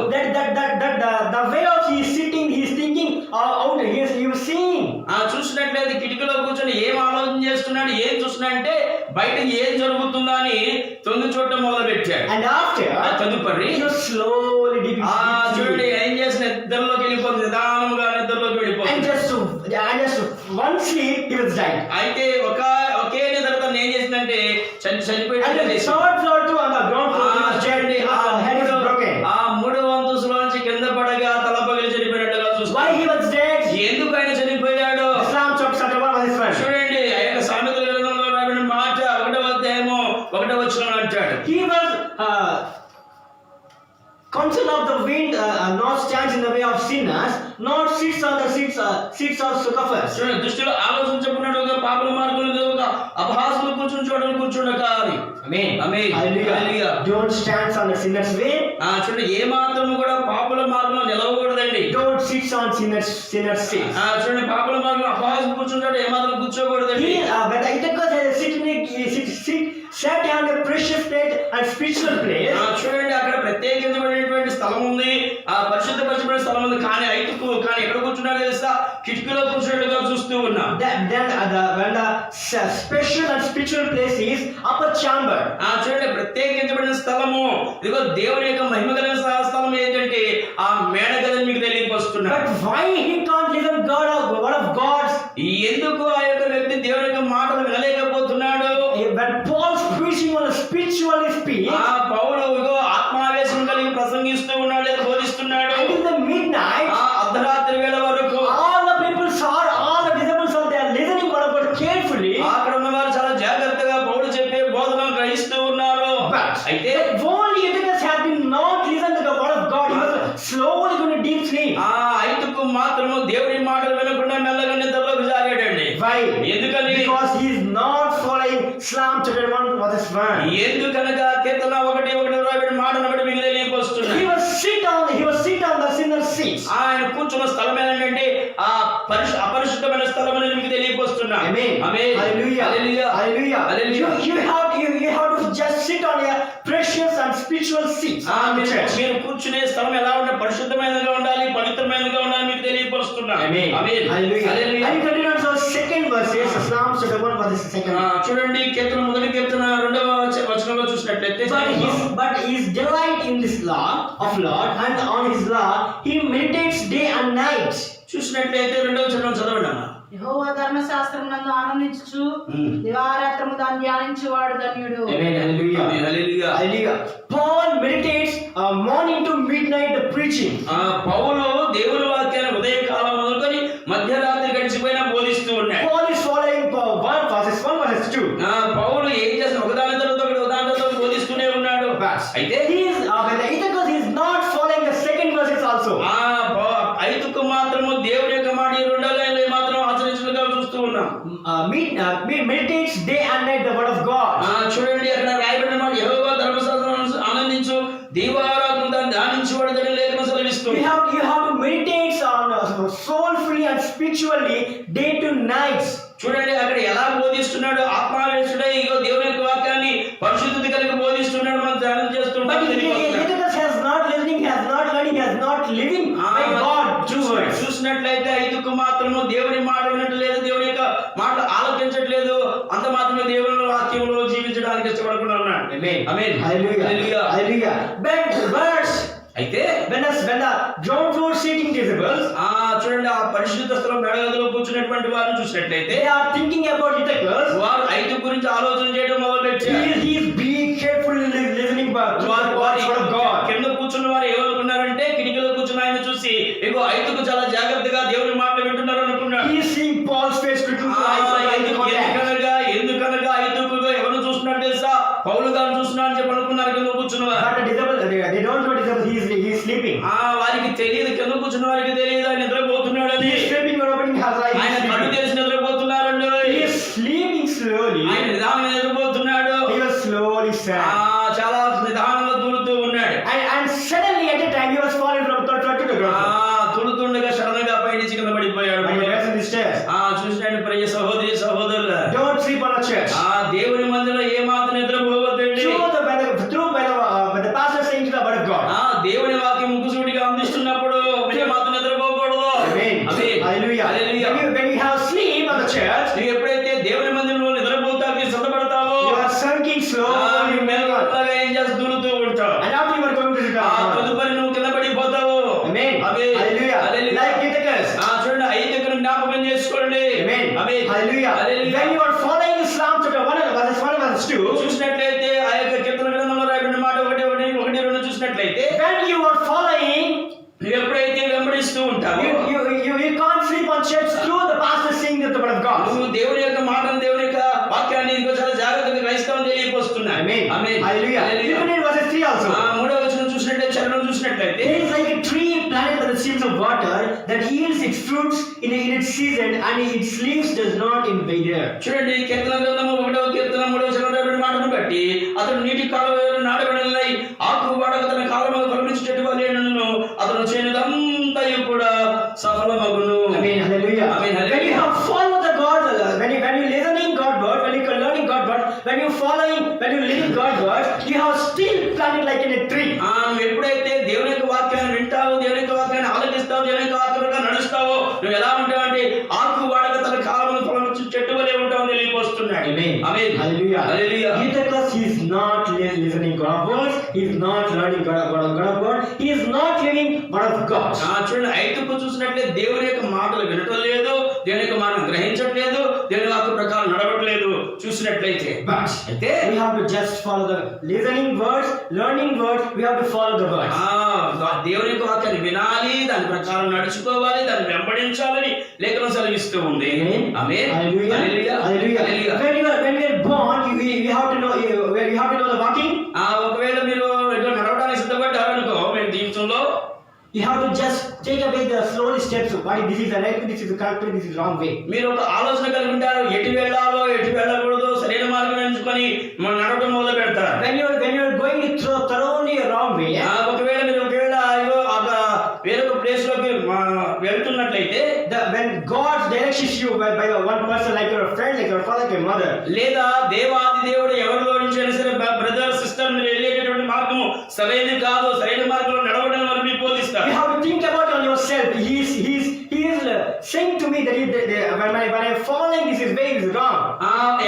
The way of he is sitting, he is thinking out. He is seeing. చూసినట్లయితే కిటికీలో కూర్చొని ఏం ఆలోచన చేస్తున్నాడు, ఏం చూస్తున్నాడు అంటే బయట ఏం జరుగుతుందో అని తొంగి చూడటం మొదలు పెట్టాడు. And after తదుపరి he was slowly dipping. చూడండి ఏం చేసిన నిద్రలోకి వెళ్ళిపోతుంది, నిదానంగా నిద్రలోకి వెళ్ళిపోతుంది. And just one sleep he was dying. అయితే ఒకే నిద్రతో ఏం చేసిందంటే చనిపోయాడు. And the third floor to on the ground floor he was dead. His head is broken. 3వ అంతస్తులోంచి కింద పడగా తల పగిలి చనిపోయినట్టుగా చూస్తాం. Why he was dead? ఎందుకు ఆయన చనిపోయాడు? Psalm chapter 1 verse 1. చూడండి, ఆ యొక్క సామెతల గ్రంథంలో రాబడిన మాట 1వ అధ్యాయము 1వ వచనంలో అంటాడు. He was concerned of the wind not stands in the way of sinners, not sits on the seats of scoffers. చూడండి, దుష్టులు ఆలోచించుకున్నట్టుగా పాపుల మార్గంలో ఒక అపహాసులు కూర్చుని చోటలు కూర్చుండక. Amen. Amen. Hallelujah. Hallelujah. Don't stand on the sinner's way. చూడండి, ఏ మాత్రము కూడా పాపుల మార్గంలో నిలవకూడదండి. Don't sit on sinner's seats. చూడండి, పాపుల మార్గంలో అపహాసులు కూర్చుంటాడు, ఏ మాత్రం కూర్చోకూడదండి. When the Ithacus had sat on a precious plate and spiritual place. చూడండి, అక్కడ ప్రత్యేకించబడినటువంటి స్థలం ఉంది, ఆ పరిశుద్ధపరచబడిన స్థలం ఉంది. కానీ ఎక్కడ కూర్చున్నాడో తెలుసా? కిటికీలో కూర్చున్నట్టుగా చూస్తూ ఉన్నా. When the special and spiritual place is upper chamber. చూడండి, ప్రత్యేకించబడిన స్థలము, ఇదిగో దేవుని యొక్క మహిమ కలిగిన స్థలం ఏంటంటే ఆ మేడ గదని మీకు తెలియపరుస్తున్నా. But why he can't listen word of God? ఎందుకు ఆ యొక్క వ్యక్తి దేవుని యొక్క మాటలు వినలేకపోతున్నాడు? When Paul's preaching on a spiritual speech, పౌలు ఇదిగో ఆత్మావేశం కలిగి ప్రసంగిస్తూ ఉన్నాడు, లేదా బోధిస్తున్నాడు. and in the midnight, అర్ధరాత్రి వేళ వరకు all the disciples are there listening what about carefully. అక్కడ ఉన్న వారు చాలా జాగ్రత్తగా పౌలు చెప్పే బోధనలు గ్రహిస్తూ ఉన్నారు. అయితే only Ithacus had been not listened to the word of God. He was slowly going to deep sleep. ఐతుకు మాత్రము దేవుని మాటలు వినకుండా మెల్లగా నిద్రలోకి జారాడండి. Why? ఎందుకని? Because he is not following Psalm chapter 1 verse 1. ఎందుకనగా కీర్తన 1:1 మాటను బట్టి మీకు తెలియపరుస్తున్నా. He was sit on the sinner's seat. ఆయన కూర్చున్న స్థలం ఏంటంటే ఆ అపరిశుద్ధమైన స్థలం అని మీకు తెలియపరుస్తున్నా. Amen. Amen. Hallelujah. Hallelujah. Hallelujah. Hallelujah. You have to just sit on a precious and spiritual seat. మీరు కూర్చునే స్థలం ఎలా ఉండాలి? పరిశుద్ధమైనదిగా ఉండాలి, పవిత్రమైనదిగా ఉండాలి మీకు తెలియపరుస్తున్నా. Amen. Amen. Hallelujah. Hallelujah. And continue on the second verse, Psalm chapter 1 verse 2. చూడండి, కీర్తన 1:2 వచనంలో చూసినట్లయితే, But his delight in this law of Lord, and on his law he meditates day and night. చూసినట్లయితే 2వ వచనం చదవండి అమ్మా. యెహోవా ధర్మశాస్త్రం నందు ఆనందించుచు దివారాత్రము దాన్ని ధ్యానించువాడు ధన్యుడు. Amen. Hallelujah. Hallelujah. Hallelujah. Paul meditates morning to midnight the preaching. పౌలు దేవుని వాక్యాన్ని ఉదయకాలం మొదలుకొని మధ్యరాత్రి గడిచిపోయినా బోధిస్తూ ఉన్నాడు. Paul is following 1 verse 2. పౌలు ఏం చేసిన ఒకదాని తర్వాత ఒకటి బోధిస్తూనే ఉన్నాడు. అయితే When the Ithacus is not following the second verses also. ఐతుకు మాత్రము దేవుని యొక్క మాట ఈ రెండో లైన్లో మాత్రం ఆచరించలుగా చూస్తూ ఉన్నాం. Meditates day and night the word of God. చూడండి, అక్కడ రాయబడిన మాట యెహోవా ధర్మశాస్త్రం ఆనందించు దీవారాత్రులు దాన్ని ధ్యానించువాడని లేఖనం సెలవిస్తుంది. You have to meditate on soulfully and spiritually day to night. చూడండి, అక్కడ ఎలా బోధిస్తున్నాడు? ఆత్మావేశుడై ఇగో దేవుని యొక్క వాక్యాన్ని పరిశుద్ధత కలిగి బోధిస్తున్నాడు. మనం ధ్యానం చేస్తుంటాం. Ithacus has not listening, has not learning, has not living by God true words. చూసినట్లయితే ఐదుకు మాత్రము దేవుని మాట వినట్లేదు, దేవుని యొక్క మాట ఆలకించట్లేదు. అంత మాత్రమే దేవుని వాక్యంలో జీవించడానికి ఇష్టపడకుండా ఉన్నాడు. ఆమేన్. Hallelujah. Hallelujah. Verse. అయితే when the ground floor seating disciples, చూడండి, ఆ పరిశుద్ధ స్థలం మేడగదిలో కూర్చున్నటువంటి వారిని చూసినట్లయితే they are thinking about Ithacus. వారు ఐదు గురించి ఆలోచన చేయడం మొదలుపెట్టారు. He is being carefully listening to the word of God. కింద కూర్చున్న వారు ఏమనుకున్నారంటే, కిటికీలో కూర్చున్న ఆయన చూసి ఇగో ఐదుకు చాలా జాగ్రత్తగా దేవుని మాట వింటున్నారు అనుకున్నారు. He is seeing Paul's face looking to ఎందుకనగా ఐదుకు ఎవరు చూస్తున్నాడు తెలుసా? పౌలు గారు చూస్తున్నా అని చెప్పి అనుకున్నారు కింద కూర్చున్నవారు. But the disciples, they don't know disciples. He is sleeping. వారికి తెలియదు, కింద కూర్చున్న వారికి తెలియదు ఆయన నిద్రపోతున్నాడు అని. He is sleeping or opening his eyes. ఆయన కళ్ళు తెరిచి నిద్రపోతున్నారండి. He is sleeping slowly. ఆయన నిదానంగా నిద్రపోతున్నాడు. He was slowly sad. చాలా నిదానంగా దూరుతూ ఉన్నాడు. And suddenly at a time he was falling from third to the ground. తుడుతుండగా సడన్ గా పై నుంచి కింద పడిపోయాడు. చూసినట్టు ప్రియ సహోదరి సహోదరులు, don't sleep on a church. దేవుని మందిలో ఏ మాత్రం నిద్రపోవద్దండి. When the pastor saying to the word of God, దేవుని వాక్యం ముక్కుసూటిగా అందిస్తున్నప్పుడు మీరు మాత్రం నిద్రపోకూడదు. Hallelujah. When you have sleep on the church, నువ్వు ఎప్పుడైతే దేవుని మందిరంలో నిద్రపోతావు, సిద్ధపడతావో, you are sinking slowly. ఏం చేసి దూరుతూ ఉంటావు. And after you are going to the ground, తదుపరి నువ్వు కింద పడిపోతావు. Hallelujah. Like Ithacus. చూడండి, ఐదుగురు జ్ఞాపకం చేసుకోండి. Hallelujah. When you are following Psalm chapter 1 verse 2, చూసినట్లయితే ఆ యొక్క కీర్తన గ్రంథంలో రాయబడిన మాట 1:1 చూసినట్లయితే, when you are following, నువ్వు ఎప్పుడైతే వెంబడిస్తూ ఉంటావు, you can't sleep on church through the pastor saying the word of God. నువ్వు దేవుని యొక్క మాటను, దేవుని యొక్క వాక్యాన్ని ఇంకో చాలా జాగ్రత్తగా గ్రహిస్తావని తెలియపరుస్తున్నా. Hallelujah. Even in verse 3 also, మూడవ వచనం చూసినట్లయితే, చరణం చూసినట్లయితే, he fruits in its season, and its leaves does not wither. చూడండి, కీర్తన గ్రంథము 1వ కీర్తన 3వ చరణంలో మాటను బట్టి అతడు నీటి కాలువలో నాటబడినై ఆకు వాడక తన కాలములో ఫలమిచ్చు చెట్టు వలె నుండును, అతడు చేయనిదంతయు కూడా సఫలమగును. Amen. Hallelujah. Amen. Hallelujah. When you have followed the God, when you listening God word, when you learning God word, when you following, when you living God word, you have still planted like in a tree. నువ్వు ఎప్పుడైతే దేవుని యొక్క వాక్యాన్ని వింటావో, దేవుని యొక్క వాక్యాన్ని ఆలకిస్తావో, దేవుని యొక్క వాక్యంగా నడుస్తావో, నువ్వు ఎలా ఉంటావు అంటే ఆకు వాడక తన కాలములో ఫలమిచ్చు చెట్టు వలె ఉంటావు తెలియపోస్తున్నాడు. Amen. Amen. Hallelujah. Hallelujah. Eutychus, he is not listening God words, he is not learning God word, he is not living word of God. చూడండి, ఐతుకు చూసినట్లే దేవుని యొక్క మాటలు వినటం లేదు, దేవుని యొక్క మాటను గ్రహించట్లేదు, దేవుని వాక్య ప్రకారం నడవట్లేదు చూసినట్లయితే. But అయితే we have to just follow the listening words, learning words, we have to follow the words. దేవుని యొక్క వాక్యాన్ని వినాలి, దాని ప్రకారం నడుచుకోవాలి, దాన్ని వెంబడించాలని లేఖనం సెలవిస్తూ ఉంది. ఆమేన్. Hallelujah. Hallelujah. Hallelujah. Hallelujah. When we are born, you have to know the walking. ఒకవేళ మీరు ఇట్లా నడవడానికి సిద్ధపడ్డారనుకో, మీ జీవితంలో You have to just take away the slow steps. Why this is the right way, this is the correct way, this is the wrong way. మీరు ఒక ఆలోచన కలిగి ఉంటారు, ఎటు వెళ్ళాలో ఎటు వెళ్ళకూడదో సరైన మార్గం ఎంచుకొని మనం నడవడం మొదలు పెడతారు. When you are going thoroughly wrong way, ఒకవేళ మీరు వేరొక ప్లేస్ లోకి వెళ్తున్నట్లయితే, when God directs you by one person, like your friend, like your father, like your mother, లేదా దేవాది దేవుడు ఎవరిలో నుంచి అయినా సరే బ్రదర్ సిస్టర్ మీరు వెళ్ళేటటువంటి మార్గము సరైనది కాదు, సరైన మార్గంలో నడవడం వరకు మీకు బోధిస్తారు. you have to think about on yourself. He is saying to me that when I am following this is way is wrong.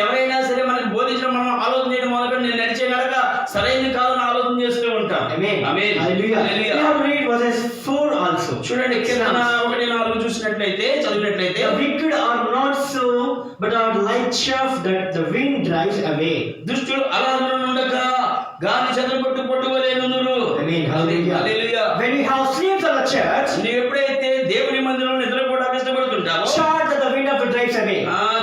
ఎవరైనా సరే మనకి బోధించడం మనం ఆలోచన చేయడం మొదలు నేను నడిచే నడక సరైనది కాదని ఆలోచన చేస్తూ ఉంటాం. Amen. Amen. Hallelujah. Hallelujah. We have to read verses 4 also. చూడండి, కీర్తన 1:4 చూసినట్లయితే, చదివినట్లయితే, The wicked are not so, but are like chaff that the wind drives away. దుష్టులు అలా ఉండక గాలి చెదరగొట్టు పొట్టువలే నుందురు. Amen. Hallelujah. Hallelujah. When you have slept on the church, నీవు ఎప్పుడైతే దేవుని మందిరంలో నిద్రపోవడానికి ఇష్టపడుతుంటావో, chaff that the wind of the drives away.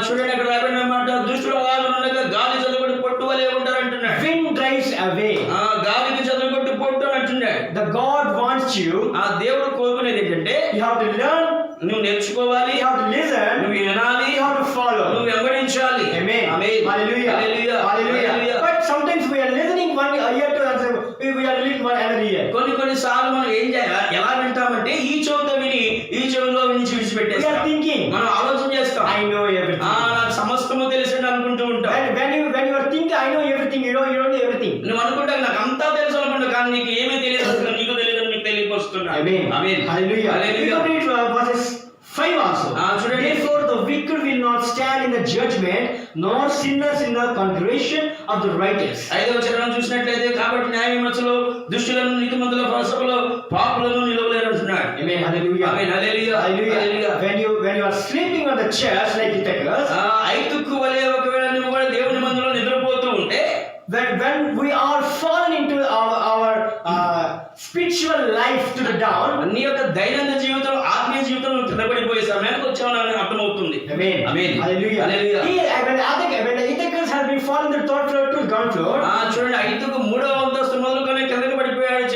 చూడండి అక్కడ రాబడిన మాట, దుష్టులు అలా ఉండక గాలి చెదరగొట్టు పొట్టువలే ఉంటారు అంటున్నాడు. Wind drives away. గాలికి చెదరగొట్టు పొట్టు అని అంటున్నాడు. The God wants you. దేవుడు కోరుకునేది ఏంటంటే You have to learn. నువ్వు నేర్చుకోవాలి, You have to listen. నువ్వు వినాలి, You have to follow. నువ్వు వెంబడించాలి. Amen. Amen. Hallelujah. Hallelujah. Hallelujah. Hallelujah. But sometimes we are listening one year to answer. We are listening one another year. కొన్ని సార్లు మనం ఏం చేయాలి, ఎలా వింటామంటే ఈ చెవితో విని ఈ చెవిలో నుంచి We విడిచిపెట్టేస్తాం. are thinking. మనం ఆలోచన చేస్తాం, I know everything. నాకు సమస్తము తెలిసింది అనుకుంటూ ఉంటాం. When you are thinking, I know everything. You don't know everything. నువ్వు అనుకుంటా నాకు అంతా తెలుసు అనుకుంటా, కానీ నీకు ఏమీ తెలియదు, అసలు నీకు తెలియదు, నీకు తెలియకొస్తున్నా. Amen. Amen. Hallelujah. Hallelujah. You can read verses 5 also. చూడండి. Therefore the wicked will not stand in the judgment, nor sinners in the congregation of the righteous. 5వ చరణం చూసినట్లయితే, కాబట్టి న్యాయ విమర్శలో దుష్టులను నీతిమంతుల సభలో పాపులను నిలవలేరు అంటున్నాడు. Amen. Hallelujah. Amen. Hallelujah. Hallelujah. Hallelujah. When you are sleeping on the chairs like Eutychus, ఐతుక్కు వలె ఒకవేళ నువ్వు కూడా దేవుని మందిరంలో నిద్రపోతూ ఉంటే, when we are fallen into our spiritual life to the down, నీ యొక్క దైనందిన జీవితంలో, ఆత్మీయ జీవితంలో కిందపడిపోయే సమయానికి వచ్చామని అర్థమవుతుంది. Amen. Amen. Hallelujah. Hallelujah. When the Eutychus has been fallen the third floor to ground floor, చూడండి, ఐతుకు 3వ అంతస్తు మొదలుకొని కిందకి పడిపోయాడు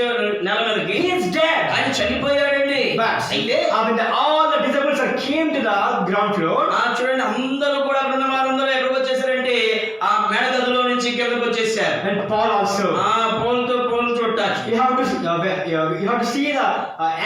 నేల మీదకి. he is dead. ఆయన చనిపోయాడండి. But అయితే when all the disciples came to the ground floor, చూడండి, అందరూ కూడా అక్కడ ఉన్న వారందరూ ఎక్కడికి వచ్చేసారంటే ఆ మేడ గదిలో నుంచి కిందకి వచ్చేసారు. and Paul also. పోలు చూడటానికి You have to see the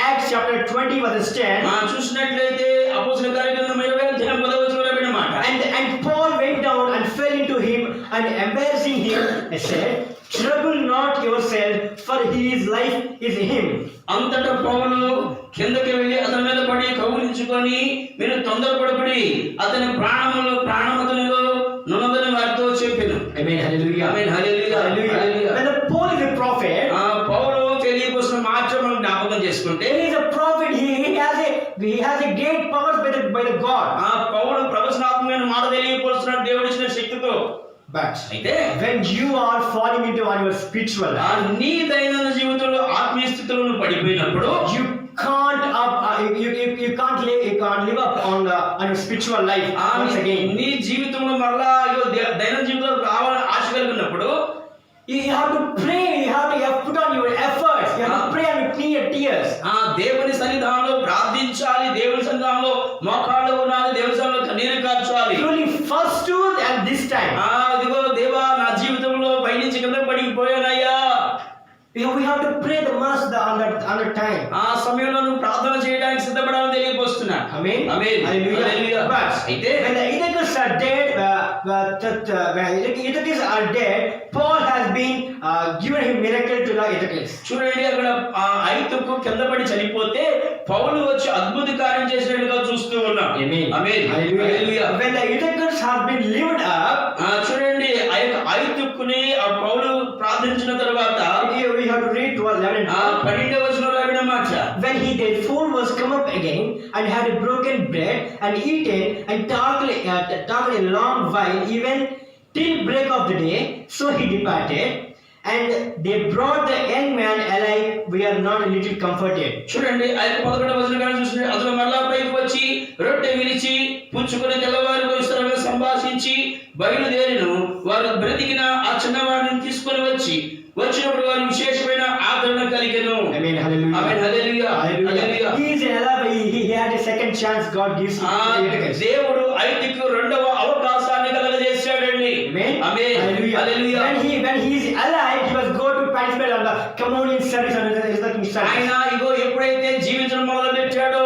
Acts chapter 20 verse 10. చూసినట్లయితే అపోస్తలుల కార్యగ్రంథం 20:10 మాట. And Paul went down and fell into him and embarrassing him and said, trouble not yourself, for his life is him. అంతటా పౌలు కిందకి వెళ్ళి అతని మీద పడి కౌగిలించుకొని, మీరు తొందరపడకుడి, అతని ప్రాణమతనిలో నున్నదని వారితో చెప్పెను. Amen. Hallelujah. Amen. Hallelujah. Hallelujah. When the Paul is a prophet, పౌలు తెలియకోసం మాత్రం మనం జ్ఞాపకం చేసుకుంటే, he is a prophet. He has a great power by the God. పౌలు ప్రవచనాత్మకమైన మాట తెలియపరుస్తున్నాడు దేవుడు ఇచ్చిన శక్తితో. But అయితే when you are falling into on your spiritual life, నీ దైనందిన జీవితంలో ఆత్మీయ స్థితిలో నువ్వు పడిపోయినప్పుడు you can't live up on your spiritual life once again. నీ జీవితంలో మరలా దైనందిన జీవితంలో రావాలని ఆశ కలిగినప్పుడు you have to pray. You have to put on your efforts. You have to pray and clean your tears. దేవుని సన్నిధానంలో ప్రార్థించాలి, దేవుని సన్నిధానంలో మోకాళ్ళు ఉన్నారు, దేవుని సన్నిధానంలో కన్నీరు కార్చాలి. Truly first to and this time. ఇదిగో దేవా నా జీవితంలో పైనుంచి కింద పడిపోయానయ్యా. We have to pray the mass on the time. ఆ సమయంలో నువ్వు ప్రార్థన చేయడానికి సిద్ధపడాలని తెలియపోస్తున్నా. Amen. Amen. Hallelujah. Hallelujah. But అయితే when the Ethiopians are dead, when Ethiopians are dead, Paul has been given him miracle to the Ethiopians. చూడండి, అక్కడ ఐతుకు కింద పడి చనిపోతే పౌలు వచ్చి అద్భుత కార్యం చేసినట్టుగా చూస్తూ ఉన్నాం. Amen. Amen. Hallelujah. Hallelujah. When the Ethiopians have been lifted up, చూడండి ఆ యొక్క ఐతుక్కుని ఆ పౌలు ప్రార్థించిన తర్వాత here we have to read 11 and 12. 12వ వచనంలో రాయబడిన మాట, When he therefore was come up again and had a broken bread and eaten and talked a long while, even till break of the day, so he departed. And they brought the young man alive. We are not a little comforted. చూడండి ఆ యొక్క 11వ వచనం చూసి అతను మరలా పైకి వచ్చి రొట్టె విరిచి పుచ్చుకొని తెల్లవారు విస్తరంగా సంభాషించి బయలుదేరిను. వారు బ్రతికిన ఆ చిన్నవాడిని తీసుకొని వచ్చినప్పుడు వారు విశేషమైన ఆదరణ కలిగెను. Amen. Hallelujah. Amen. Hallelujah. Hallelujah. He is alive. He had a second chance. God gives him. దేవుడు ఐదుకు రెండవ అవకాశాన్ని కలగజేశాడండి. Amen. Amen. Hallelujah. Hallelujah. When he is alive, he was go to participate on the communion service and the service. ఆయన ఇగో ఎప్పుడైతే జీవించడం మొదలు పెట్టాడో,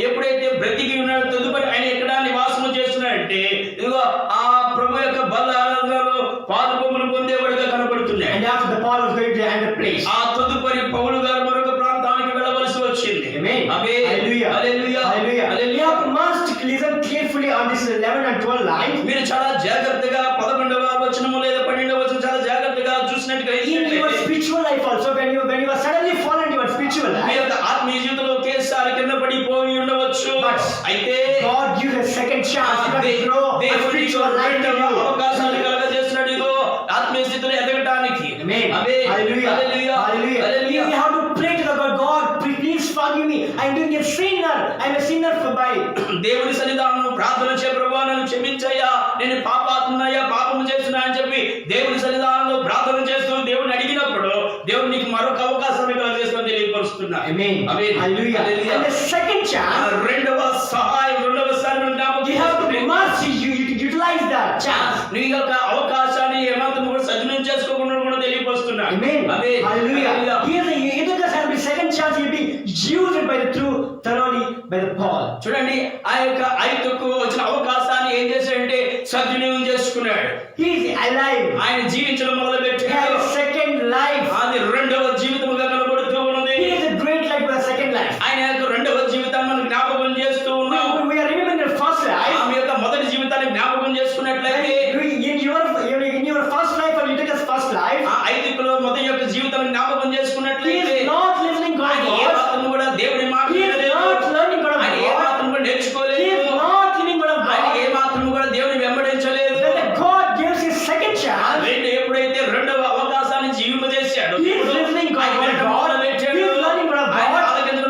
ఎప్పుడైతే బ్రతికి ఉన్నాడో, తదుపరి ఆయన ఎక్కడ నివాసము చేస్తున్నాడంటే ఇదిగో ఆ ప్రభు యొక్క బల్ల ఆరాధనలో పాదపములు పొందేవాడుగా కనబడుతున్నాడు. And after the Paul was going to another place. ఆ తదుపరి పౌలు గారు మరొక ప్రాంతానికి వెళ్ళవలసి వచ్చింది. Amen. Amen. Hallelujah. Hallelujah. Hallelujah. Hallelujah. You must listen carefully on this 11 and 12 lines. మీరు చాలా జాగ్రత్తగా 11వ వచనము లేదా 12వ వచనం చాలా జాగ్రత్తగా చూసినట్టుగా In your spiritual life also, when you are suddenly fall into your spiritual me life, యొక్క ఆత్మీయ జీవితంలో ఒకేసారి కింద పడిపోయి ఉండవచ్చు. But అయితే God gives a second chance to grow a దేవుడు spiritual life in రెండవ you. అవకాశాన్ని కలగజేస్తున్నాడు ఇగో ఆత్మీయ స్థితిలో ఎదగటానికి. Amen. Amen. Hallelujah. Hallelujah. Hallelujah. Hallelujah. We have to pray to the God, please forgive me. I am doing a sinner. I am a sinner for by. దేవుని సన్నిధానంలో ప్రార్థన చే ప్రభువా నన్ను క్షమించయ్యా, నేను పాపాత్మునయ్యా, పాపము చేస్తున్నా అని చెప్పి దేవుని సన్నిధానంలో ప్రార్థన చేస్తూ దేవుని అడిగినప్పుడు దేవుడు నీకు మరొక అవకాశాన్ని కలగజేస్తానని తెలియపరుస్తున్నా. Amen. Amen. Hallelujah. Hallelujah. And the second chance, రెండవ సహాయం, రెండవసారి మనం జ్ఞాపకం you have to చేసుకుంటే mercy. You utilize that chance. నీ యొక్క అవకాశాన్ని ఏమాత్రం కూడా సద్వినియోగం చేసుకోకుండా కూడా తెలియపరుస్తున్నా. Amen. Amen. Hallelujah. Hallelujah. Here the Ethiopians have the second chance will be used by the true thoroughly by the Paul. చూడండి ఆ యొక్క ఐతుకు వచ్చిన అవకాశాన్ని ఏం చేశాడంటే సద్వినియోగం చేసుకున్నాడు. He is alive. ఆయన జీవించడం మొదలు He has పెట్టాడు. a second life. అది రెండవ జీవితముగా కనబడుతూ ఉన్నది. He is a great life for a second life. ఆయన యొక్క రెండవ జీవితాన్ని మనం జ్ఞాపకం చేస్తూ ఉన్నాం. We are remembering the first life. ఆమె యొక్క మొదటి జీవితాన్ని జ్ఞాపకం చేసుకున్నట్లయితే In your first life or you take as first life, ఆ ఐదుకులో మొదటి యొక్క జీవితాన్ని జ్ఞాపకం he చేసుకున్నట్లయితే is not listening God. ఆయన ఏ మాత్రము కూడా దేవుని మాట He is వినలేదు. not learning God of ఆయన ఏ God. మాత్రము కూడా He is నేర్చుకోలేదు. not living God of ఆయన God. ఏ మాత్రము కూడా దేవుని వెంబడించలేదు. When the God gives his second chance, ఎప్పుడైతే రెండవ అవకాశాన్ని జీవింపజేశాడు, he is listening God of God. He is learning God of God.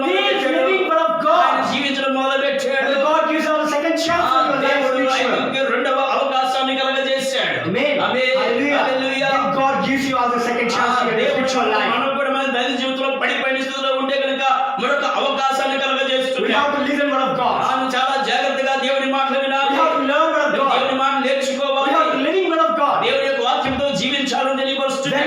He is living God of God. జీవించడం మొదలు పెట్టాడు. And God gives us a second chance for your life spiritual. రెండవ అవకాశాన్ని కలగజేశాడు. Amen. Amen. Hallelujah. Hallelujah. Then God gives you also second chance for your spiritual life. మనం కూడా మన దైవ జీవితంలో పడిపోయిన స్థితిలో ఉంటే కనుక మరొక అవకాశాన్ని We కలగజేస్తున్నాడు. have to listen God of God. మనం చాలా జాగ్రత్తగా దేవుని మాటలు We వినాలి. have to learn God of God. దేవుని మాట We నేర్చుకోవాలి. have to living God of God. దేవుని యొక్క వాక్యంతో జీవించాలని తెలియపరుస్తున్నాడు.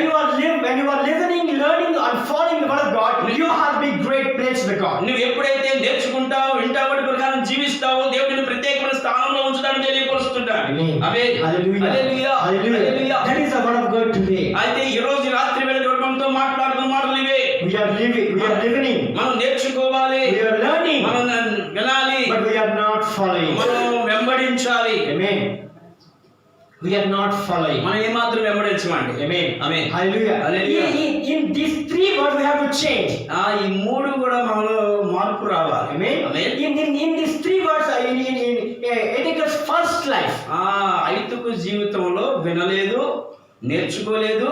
When you are listening, learning, and following the word of God, you have to be great place to God. నువ్వు ఎప్పుడైతే నేర్చుకుంటావో వింటావో ప్రకారం జీవిస్తావో దేవుడిని ప్రత్యేకమైన స్థానంలో ఉంచుతాడని తెలియపరుస్తున్నాడు. Amen. Amen. Hallelujah. Hallelujah. Hallelujah. Hallelujah. That is the word of God today. అయితే ఈ రోజు రాత్రి వేళ దేవుడు మనతో మాట్లాడుతున్న మాటలు ఇవే. We are living. మనం నేర్చుకోవాలి, We are learning, మనం వినాలి, but we are not following. మనం వెంబడించాలి. Amen. We are not following. మనం ఏమాత్రం వెంబడించమండి. Amen. Amen. Hallelujah. Hallelujah. In these three words we have to change. ఈ మూడు కూడా మనలో మార్పు రావాలి. Amen. Amen. In these three words, in Ethiopia's first life, ఐతుకు జీవితంలో వినలేదు, నేర్చుకోలేదు,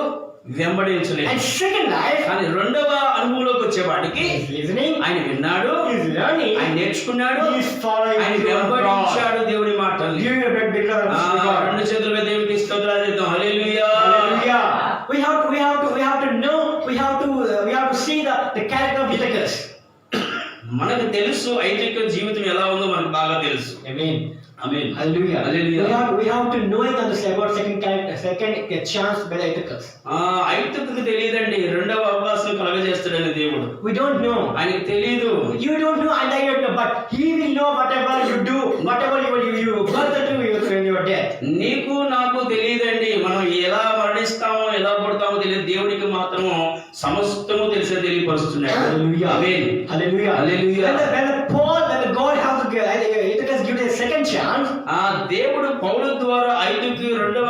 వెంబడించలేదు. and second life, కానీ రెండవ అనుభవంలోకి వచ్చేవాడికి he is listening, ఆయన విన్నాడు, he is learning, ఆయన నేర్చుకున్నాడు, he is following ఆయన the word of God. వెంబడించాడు దేవుని మాటల్ని. Give your bread bigger than the God. రెండు చేతుల మీద దేవునికి స్తోత్రాలు చేద్దాం. హల్లెలూయా. Hallelujah. We have to know. We have to see the character of Ethiopians. మనకు తెలుసు ఐతిక జీవితం ఎలా తెలుసు. Amen. Amen. Hallelujah. Hallelujah. We have to knowing on this about second chance by the Ithacus. ఐతుకు తెలియదండి రెండవ అవకాశం కలగజేస్తాడని దేవుడు. We don't know. ఆయనకు తెలియదు. You don't know and I don't know, but He will know whatever you do, whatever you birth to when you are dead. నీకు నాకు తెలియదండి. మనం ఎలా మరణిస్తామో ఎలా పుడతామో తెలియదు. దేవునికి మాత్రము సమస్తము తెలిసే తెలియపరుస్తున్నాడు. Hallelujah. Amen. Hallelujah. Hallelujah. When God has Ithacus given a second chance, ఆ దేవుడు పౌలు ద్వారా ఐదుకి రెండవ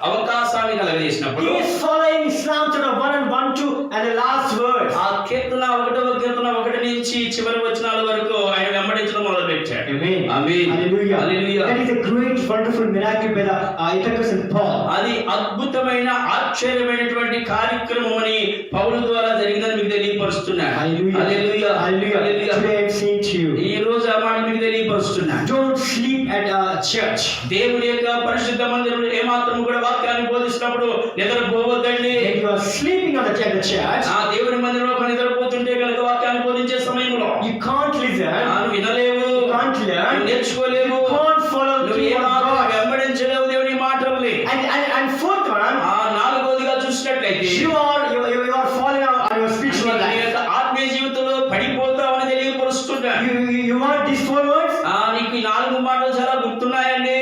అవకాశాన్ని కలగజేసినప్పుడు he is following Islam to the 1 and 1, 2 and the last verse. ఆ కీర్తన 1 నుంచి చివరి వచనాల వరకు ఆయన వెంబడించడం మొదలు పెట్టాడు. Amen. Amen. Hallelujah. Hallelujah. That is a great, wonderful miracle by the Ithacus and Paul. అది అద్భుతమైన ఆశ్చర్యమైనటువంటి కార్యక్రమం అని పౌలు ద్వారా జరిగిందని మీకు తెలియపరుస్తున్నాను. Hallelujah. Hallelujah. Hallelujah. Hallelujah. Today I am saying to you, ఈ రోజు ఆ మాట మీకు తెలియపరుస్తున్నాను. don't sleep at a church. దేవుని యొక్క పరిశుద్ధ మందిరంలో ఏమాత్రం కూడా వాక్యాన్ని బోధిస్తున్నప్పుడు నిద్రపోవద్దండి. When you are sleeping on the church, ఆ దేవుని మందిరంలో ఒక నిద్రపోతుంటే కనుక వాక్యాన్ని బోధించే సమయంలో you can't listen, నువ్వు వినలేవు, you can't learn, నువ్వు నేర్చుకోలేవు, you can't follow నువ్వు the word of ఏమాత్రం God. వెంబడించలేవు దేవుని మాటల్ని. And fourth one, ఆ నాలుగోదిగా చూసినట్లయితే you are falling on your spiritual నీ life. యొక్క ఆత్మీయ జీవితంలో పడిపోతావని తెలియపరుస్తున్నాను. You want these 4 words? నీకు ఈ 4 మాటలు చాలా గుర్తున్నాయండి.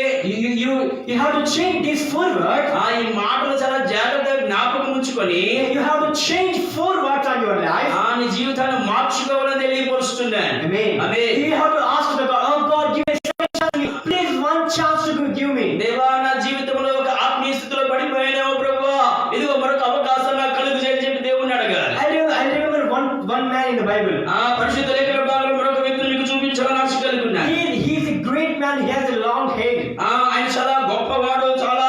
You have to change these 4 words. ఈ మాటలు చాలా జాగ్రత్తగా జ్ఞాపకం ఉంచుకొని You have to change 4 words on your life. నీ జీవితాన్ని మార్చుకోవాలని తెలియపరుస్తున్నాను. Amen. Amen. You have to ask the God, oh God, give me a second chance. Please, one chance to give me. దేవా నా జీవితంలో ఒక ఆత్మీయ స్థితిలో పడిపోయానేమో ప్రభువా, ఇదిగో మరొక అవకాశం నాకు కలుగు చేయని చెప్పి దేవుణ్ణి అడగాలి. I remember one man in the Bible. పరిశుద్ధ లేఖన భాగంలో మరొక వ్యక్తిని మీకు చూపించాలని ఆశ కలిగి ఉన్నాను. He is a great man. He has a long hair. ఆయన చాలా గొప్పవాడు, చాలా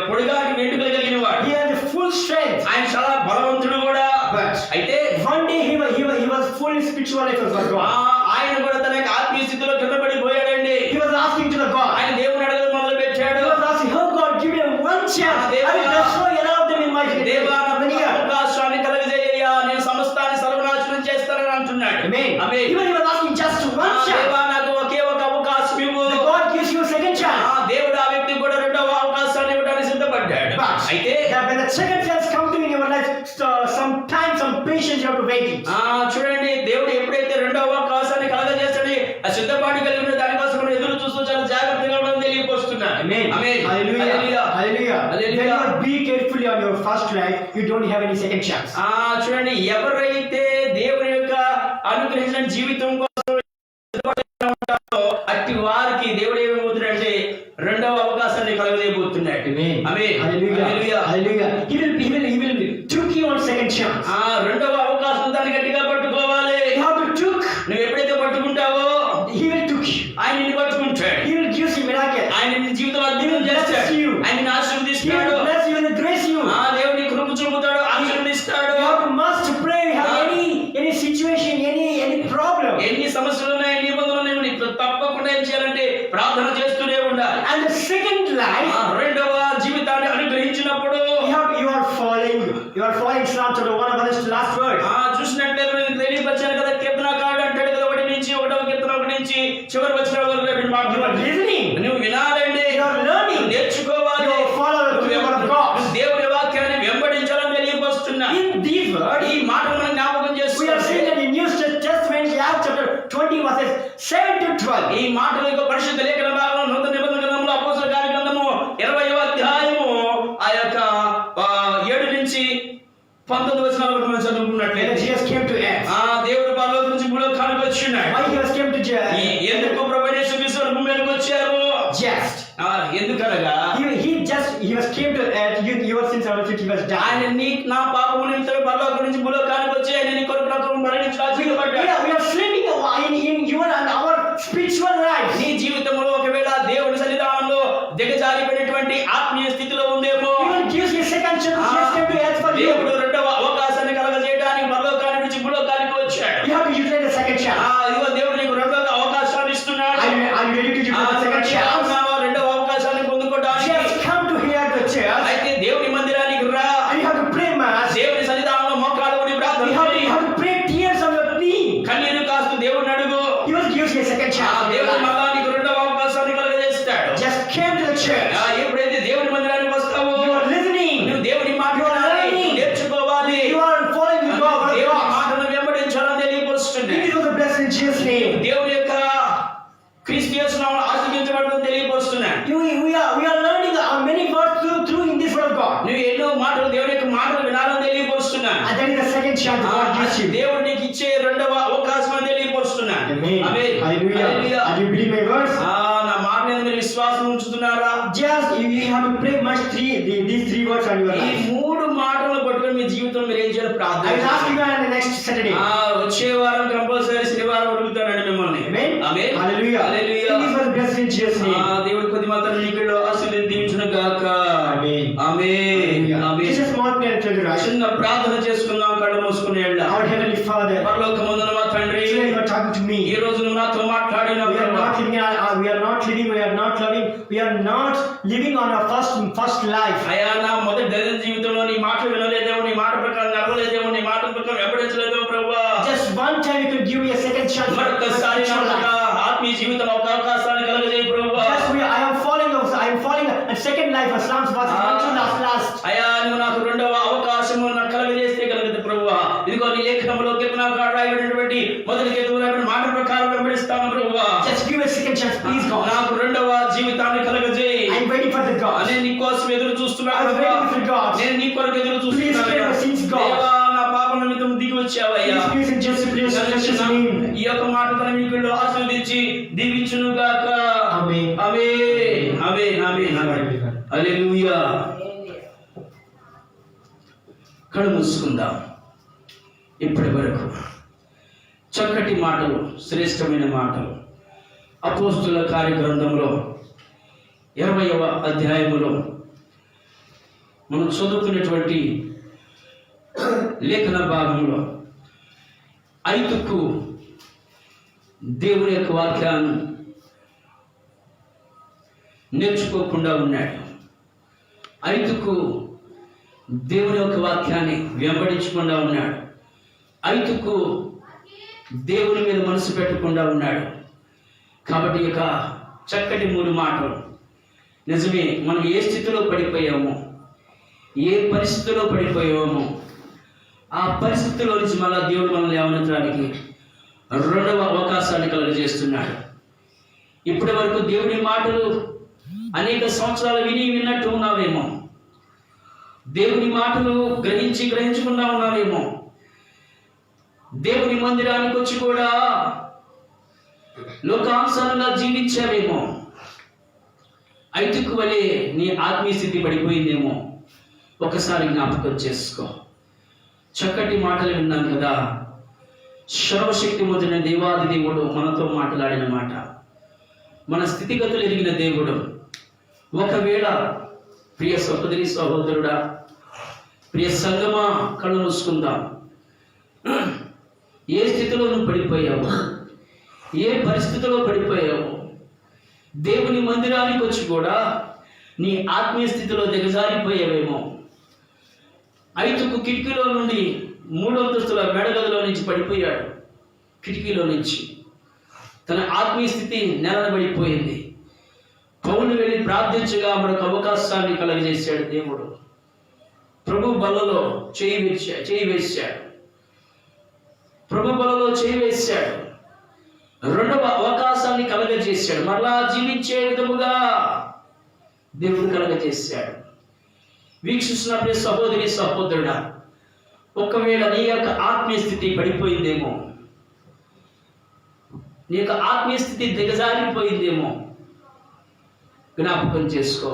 పొడిగాటి వెంట్రుకలు కలిగిన వాడు. He has a full strength. ఆయన చాలా బలవంతుడు కూడా. But అయితే one day he was full spiritual life for God. ఆయన కూడా తన యొక్క ఆత్మీయ స్థితిలో కింద పడిపోయాడండి. He was asking to the God. ఆయన దేవుని అడగడం మొదలు పెట్టాడు. He was asking, oh God, give me one chance. I will destroy all of them in my దేవా many years. అవకాశాన్ని కలగజేయ్యా, నేను సమస్తాన్ని సర్వనాశనం చేస్తానని అంటున్నాడు. Amen. Amen. Even he was asking just one chance. దేవా నాకు ఒకే ఒక అవకాశం ఇవ్వు. The God gives you a second chance. దేవుడు ఆ వ్యక్తికి కూడా రెండవ అవకాశాన్ని ఇవ్వడానికి సిద్ధపడ్డాడు. But అయితే when the second chance comes to in your life, some time, some patience you have to wait. చూడండి, దేవుడు ఎప్పుడైతే రెండవ అవకాశాన్ని కలగజేస్తాడని ఆ సిద్ధపాటు కలిగిన దానికోసం మనం ఎదురు చూస్తూ చాలా జాగ్రత్తగా ఉండడం తెలియపరుస్తున్నాడు. Amen. Amen. Hallelujah. Hallelujah. Hallelujah. Hallelujah. When you be carefully on your first life, you don't have any second chance. చూడండి, ఎవరైతే దేవుని యొక్క అనుగ్రహించిన జీవితం కోసం ఉంటారో అట్టి వారికి దేవుడు ఏమవుతున్నాడంటే రెండవ అవకాశాన్ని కలగజేయబోతున్నాడు. Amen. Amen. Hallelujah. Hallelujah. Hallelujah. He will took you on second chance. రెండవ అవకాశం దాన్ని గట్టిగా పట్టుకోవాలి. You have to took. నువ్వు ఎప్పుడైతే పట్టుకుంటావో He will took you. ఆయన నిన్ను పట్టుకుంటాడు. He will give you miracle. ఆయన నీ జీవితంలో అద్భుతం చేస్తాడు. ఆయన నిన్ను He ఆశీర్వదిస్తాడు. will bless you and grace you. దేవుడు నీ కృప చూపుతాడు, ఆశీర్వదిస్తాడు. You have to must pray. You have any situation, any problem. ఎన్ని సమస్యలు ఉన్నాయి, ఎన్ని ఇబ్బందులు ఉన్నాయి, నీకు తప్పకుండా ఏం చేయాలంటే ప్రార్థన చేస్తూనే ఉండాలి. And the second life, రెండవ జీవితాన్ని అనుగ్రహించినప్పుడు you are falling Islam to the one of the last word. చూసినట్లయితే నేను తెలియపరిచాను కదా, కీర్తనకారుడు అంటాడు కదా, 1 నుంచి 1వ కీర్తన 1 నుంచి చివరి వచ్చిన వరకు You are listening. నువ్వు వినాలండి, You are learning. నువ్వు నేర్చుకోవాలి, You follow the word of God. నువ్వు దేవుని వాక్యాన్ని వెంబడించాలని తెలియపరుస్తున్నా. In these words, ఈ మాట మనం జ్ఞాపకం we are చేసుకోవాలి. seeing that in New Testament, Acts chapter 20 verses 7 to 12. ఈ మాటల యొక్క పరిశుద్ధ లేఖన భాగంలో నూతన నిబంధన గ్రంథంలో అపోస్తలుల కార్య గ్రంథము 20వ అధ్యాయము ఆ యొక్క 7 నుంచి 19 వచనాల వరకు మనం When చదువుకున్నట్లయితే Jesus came to earth, దేవుడు పరలోకం నుంచి భూలోకానికి వచ్చినాడు. why he was came to ఎందుకు ప్రభువైన యేసుక్రీస్తు భూమి మీదకి వచ్చారు? just ఎందుకనగా he was came to earth, your sins are he was died. ఆయన నా పాపము నిమిత్తమే పరలోకం నుంచి భూలోకానికి వచ్చి ఆయన నీ కొరకు నా కొరకు మరణించడానికి సిద్ధపడ్డాడు. We are sleeping in your and our spiritual life. నీ జీవితంలో ఒకవేళ దేవుని సన్నిధానంలో దిగజారిపోయినటువంటి ఆత్మీయ స్థితిలో ఉందేమో, Even gives you second chance. Jesus came to earth for you. దేవుడు రెండవ అవకాశాన్ని కలగజేయడానికి పరలోకానికి నుంచి భూలోకానికి వచ్చాడు. You have to utilize the second chance. ఇదిగో దేవుడు నీకు రెండవ అవకాశాన్ని ఇస్తున్నాడు. Are you ready to utilize the second chance? రెండవ అవకాశాన్ని పొందుకోవడానికి Just come to hear the church. అయితే దేవుని మందిరానికి రా. And you have to pray mass. దేవుని సన్నిధానంలో మోకాలు ఉండి ప్రార్థన You చేయి. have to pray tears on your knee. కన్నీరు కాస్తూ దేవుడిని అడుగు. He will give you a second chance. దేవుడు మళ్ళా క్రీస్తు యేసునామములో ఆశీర్వదించబడమని తెలియపరుస్తున్నాను. We are learning many words through in this word of God. నువ్వు ఎన్నో మాటలు దేవుని యొక్క మాటలు వినాలని తెలియపరుస్తున్నాను. And that is the second chance God gives you. దేవుడు నీకు ఇచ్చే రెండవ అవకాశం అని తెలియపరుస్తున్నాను. Amen. Hallelujah. And you believe my words? నా మాట మీద మీరు విశ్వాసం ఉంచుతున్నారా? Just you have to pray much these three words on your ఈ life. మూడు మాటలు పట్టుకొని మీ జీవితంలో మీరు ఏం చేయాలి? ప్రార్థన I will ask you చేయాలి. on the next Saturday. వచ్చే వారం కంపల్సరీ శనివారం అడుగుతానండి మిమ్మల్ని. Amen. Amen. Hallelujah. Hallelujah. This was blessed in Jesus' name. దేవుడి కొద్ది మాత్రం నీకులో ఆశీర్వదించును గాక. Amen. Amen. Amen. This is small prayer to the right. చిన్న ప్రార్థన చేసుకుందాం. కళ్ళు మూసుకుని వెళ్దాం. Our heavenly Father, పరలోకమందున మా తండ్రి, today you are talking to me. ఈ రోజు నువ్వు నాతో మాట్లాడిన We are not living. We are not living. We are not loving. We are not living on our first life. అయ్యా, నా మొదటి దైవ జీవితంలో నీ మాట వినలేదేమో, నీ మాట ప్రకారం నడవలేదేమో, నీ మాట ప్రకారం వెంబడించలేదేమో ప్రభువా. Just one time you can give me a second chance for మరొకసారి నా spiritual life. ఆత్మీయ జీవితంలో ఒక అవకాశాన్ని కలగజేయి ప్రభువా. Just I am falling a second life as Psalms was last. అయ్యా, నువ్వు నాకు రెండవ అవకాశము నాకు కలగజేస్తే కలగదు ప్రభువా. ఇదిగో నీ లేఖనంలో కీర్తనకారుడు రాయబడినటువంటి మొదటి కీర్తనలో మాట ప్రకారం వెంబడిస్తాను ప్రభువా. Just give me a second chance, please God. నాకు రెండవ జీవితాన్ని కలగజేయి. I am waiting for the God. నేను నీ కోసం ఎదురు చూస్తున్నాను I am ప్రభువా. waiting for God. నేను నీ కొరకు ఎదురు Please చూస్తున్నాను. forgive my sins, God. దేవా, నా పాపం నిమిత్తం దిగి వచ్చావయ్యా. Please in Jesus' name. ఈ యొక్క మాట తన మీకు ఆశీర్వదించి దీవించును గాక. Amen. ఆమేన్. ఆమేన్. ఆమేన్. హల్లెలూయా. కళ్ళు మూసుకుందాం. ఇప్పటి వరకు చక్కటి మాటలు, శ్రేష్టమైన మాటలు అపోస్తుల కార్యగ్రంథంలో 20వ అధ్యాయములో మనం చదువుకున్నటువంటి లేఖన భాగంలో ఐతుకు దేవుని యొక్క వాక్యాన్ని నేర్చుకోకుండా ఉన్నాడు. ఐతుకు దేవుని యొక్క వాక్యాన్ని వెంబడించకుండా ఉన్నాడు. ఐతుకు దేవుని మీద మనసు పెట్టకుండా ఉన్నాడు. కాబట్టి ఇక చక్కటి 3 మాటలు. నిజమే, మనం ఏ స్థితిలో పడిపోయామో, ఏ పరిస్థితిలో పడిపోయామో, ఆ పరిస్థితిలో నుంచి మళ్ళా దేవుడు మనల్ని లేవనెత్తడానికి రెండవ అవకాశాన్ని కలుగజేస్తున్నాడు. ఇప్పటి వరకు దేవుని మాటలు అనేక సంవత్సరాలు విన్నట్టు ఉన్నావేమో, దేవుని మాటలు గ్రహించకుండా ఉన్నావేమో, దేవుని మందిరానికి వచ్చి కూడా లోకానుసారంగా జీవించావేమో, ఐతుకు వలె నీ ఆత్మీయ స్థితి పడిపోయిందేమో. ఒకసారి జ్ఞాపకం చేసుకో. చక్కటి మాటలు విన్నాం కదా. సర్వశక్తిమంతుడైన దేవాది దేవుడు మనతో మాట్లాడిన మాట, మన స్థితిగతులు ఎరిగిన దేవుడు. ఒకవేళ ప్రియ సహోదరి సహోదరుడా, ప్రియ సంగమా, కళ్ళు మూసుకుందాం. ఏ స్థితిలో నువ్వు పడిపోయావు, ఏ పరిస్థితిలో పడిపోయావు, దేవుని మందిరానికి వచ్చి కూడా నీ ఆత్మీయ స్థితిలో దిగజారిపోయావేమో. ఐతుకు కిటికీలో నుండి 3వ అంతస్తుల మేడగదిలో నుంచి పడిపోయాడు. కిటికీలో నుంచి తన ఆత్మీయ స్థితి నెలబడిపోయింది. పౌలు వెళ్ళి ప్రార్థించగా మరొక అవకాశాన్ని కలగజేశాడు దేవుడు. ప్రభు బలలో చేయి వేశాడు. ప్రభు బలలో చేయి వేశాడు. రెండవ అవకాశాన్ని కలగజేశాడు. మరలా జీవించే విధముగా దేవుడు కలగజేశాడు. వీక్షిస్తున్న ప్రియ సహోదరి సహోదరుడా, ఒకవేళ నీ యొక్క ఆత్మీయ స్థితి పడిపోయిందేమో, నీ యొక్క ఆత్మీయ స్థితి దిగజారిపోయిందేమో, జ్ఞాపకం చేసుకో.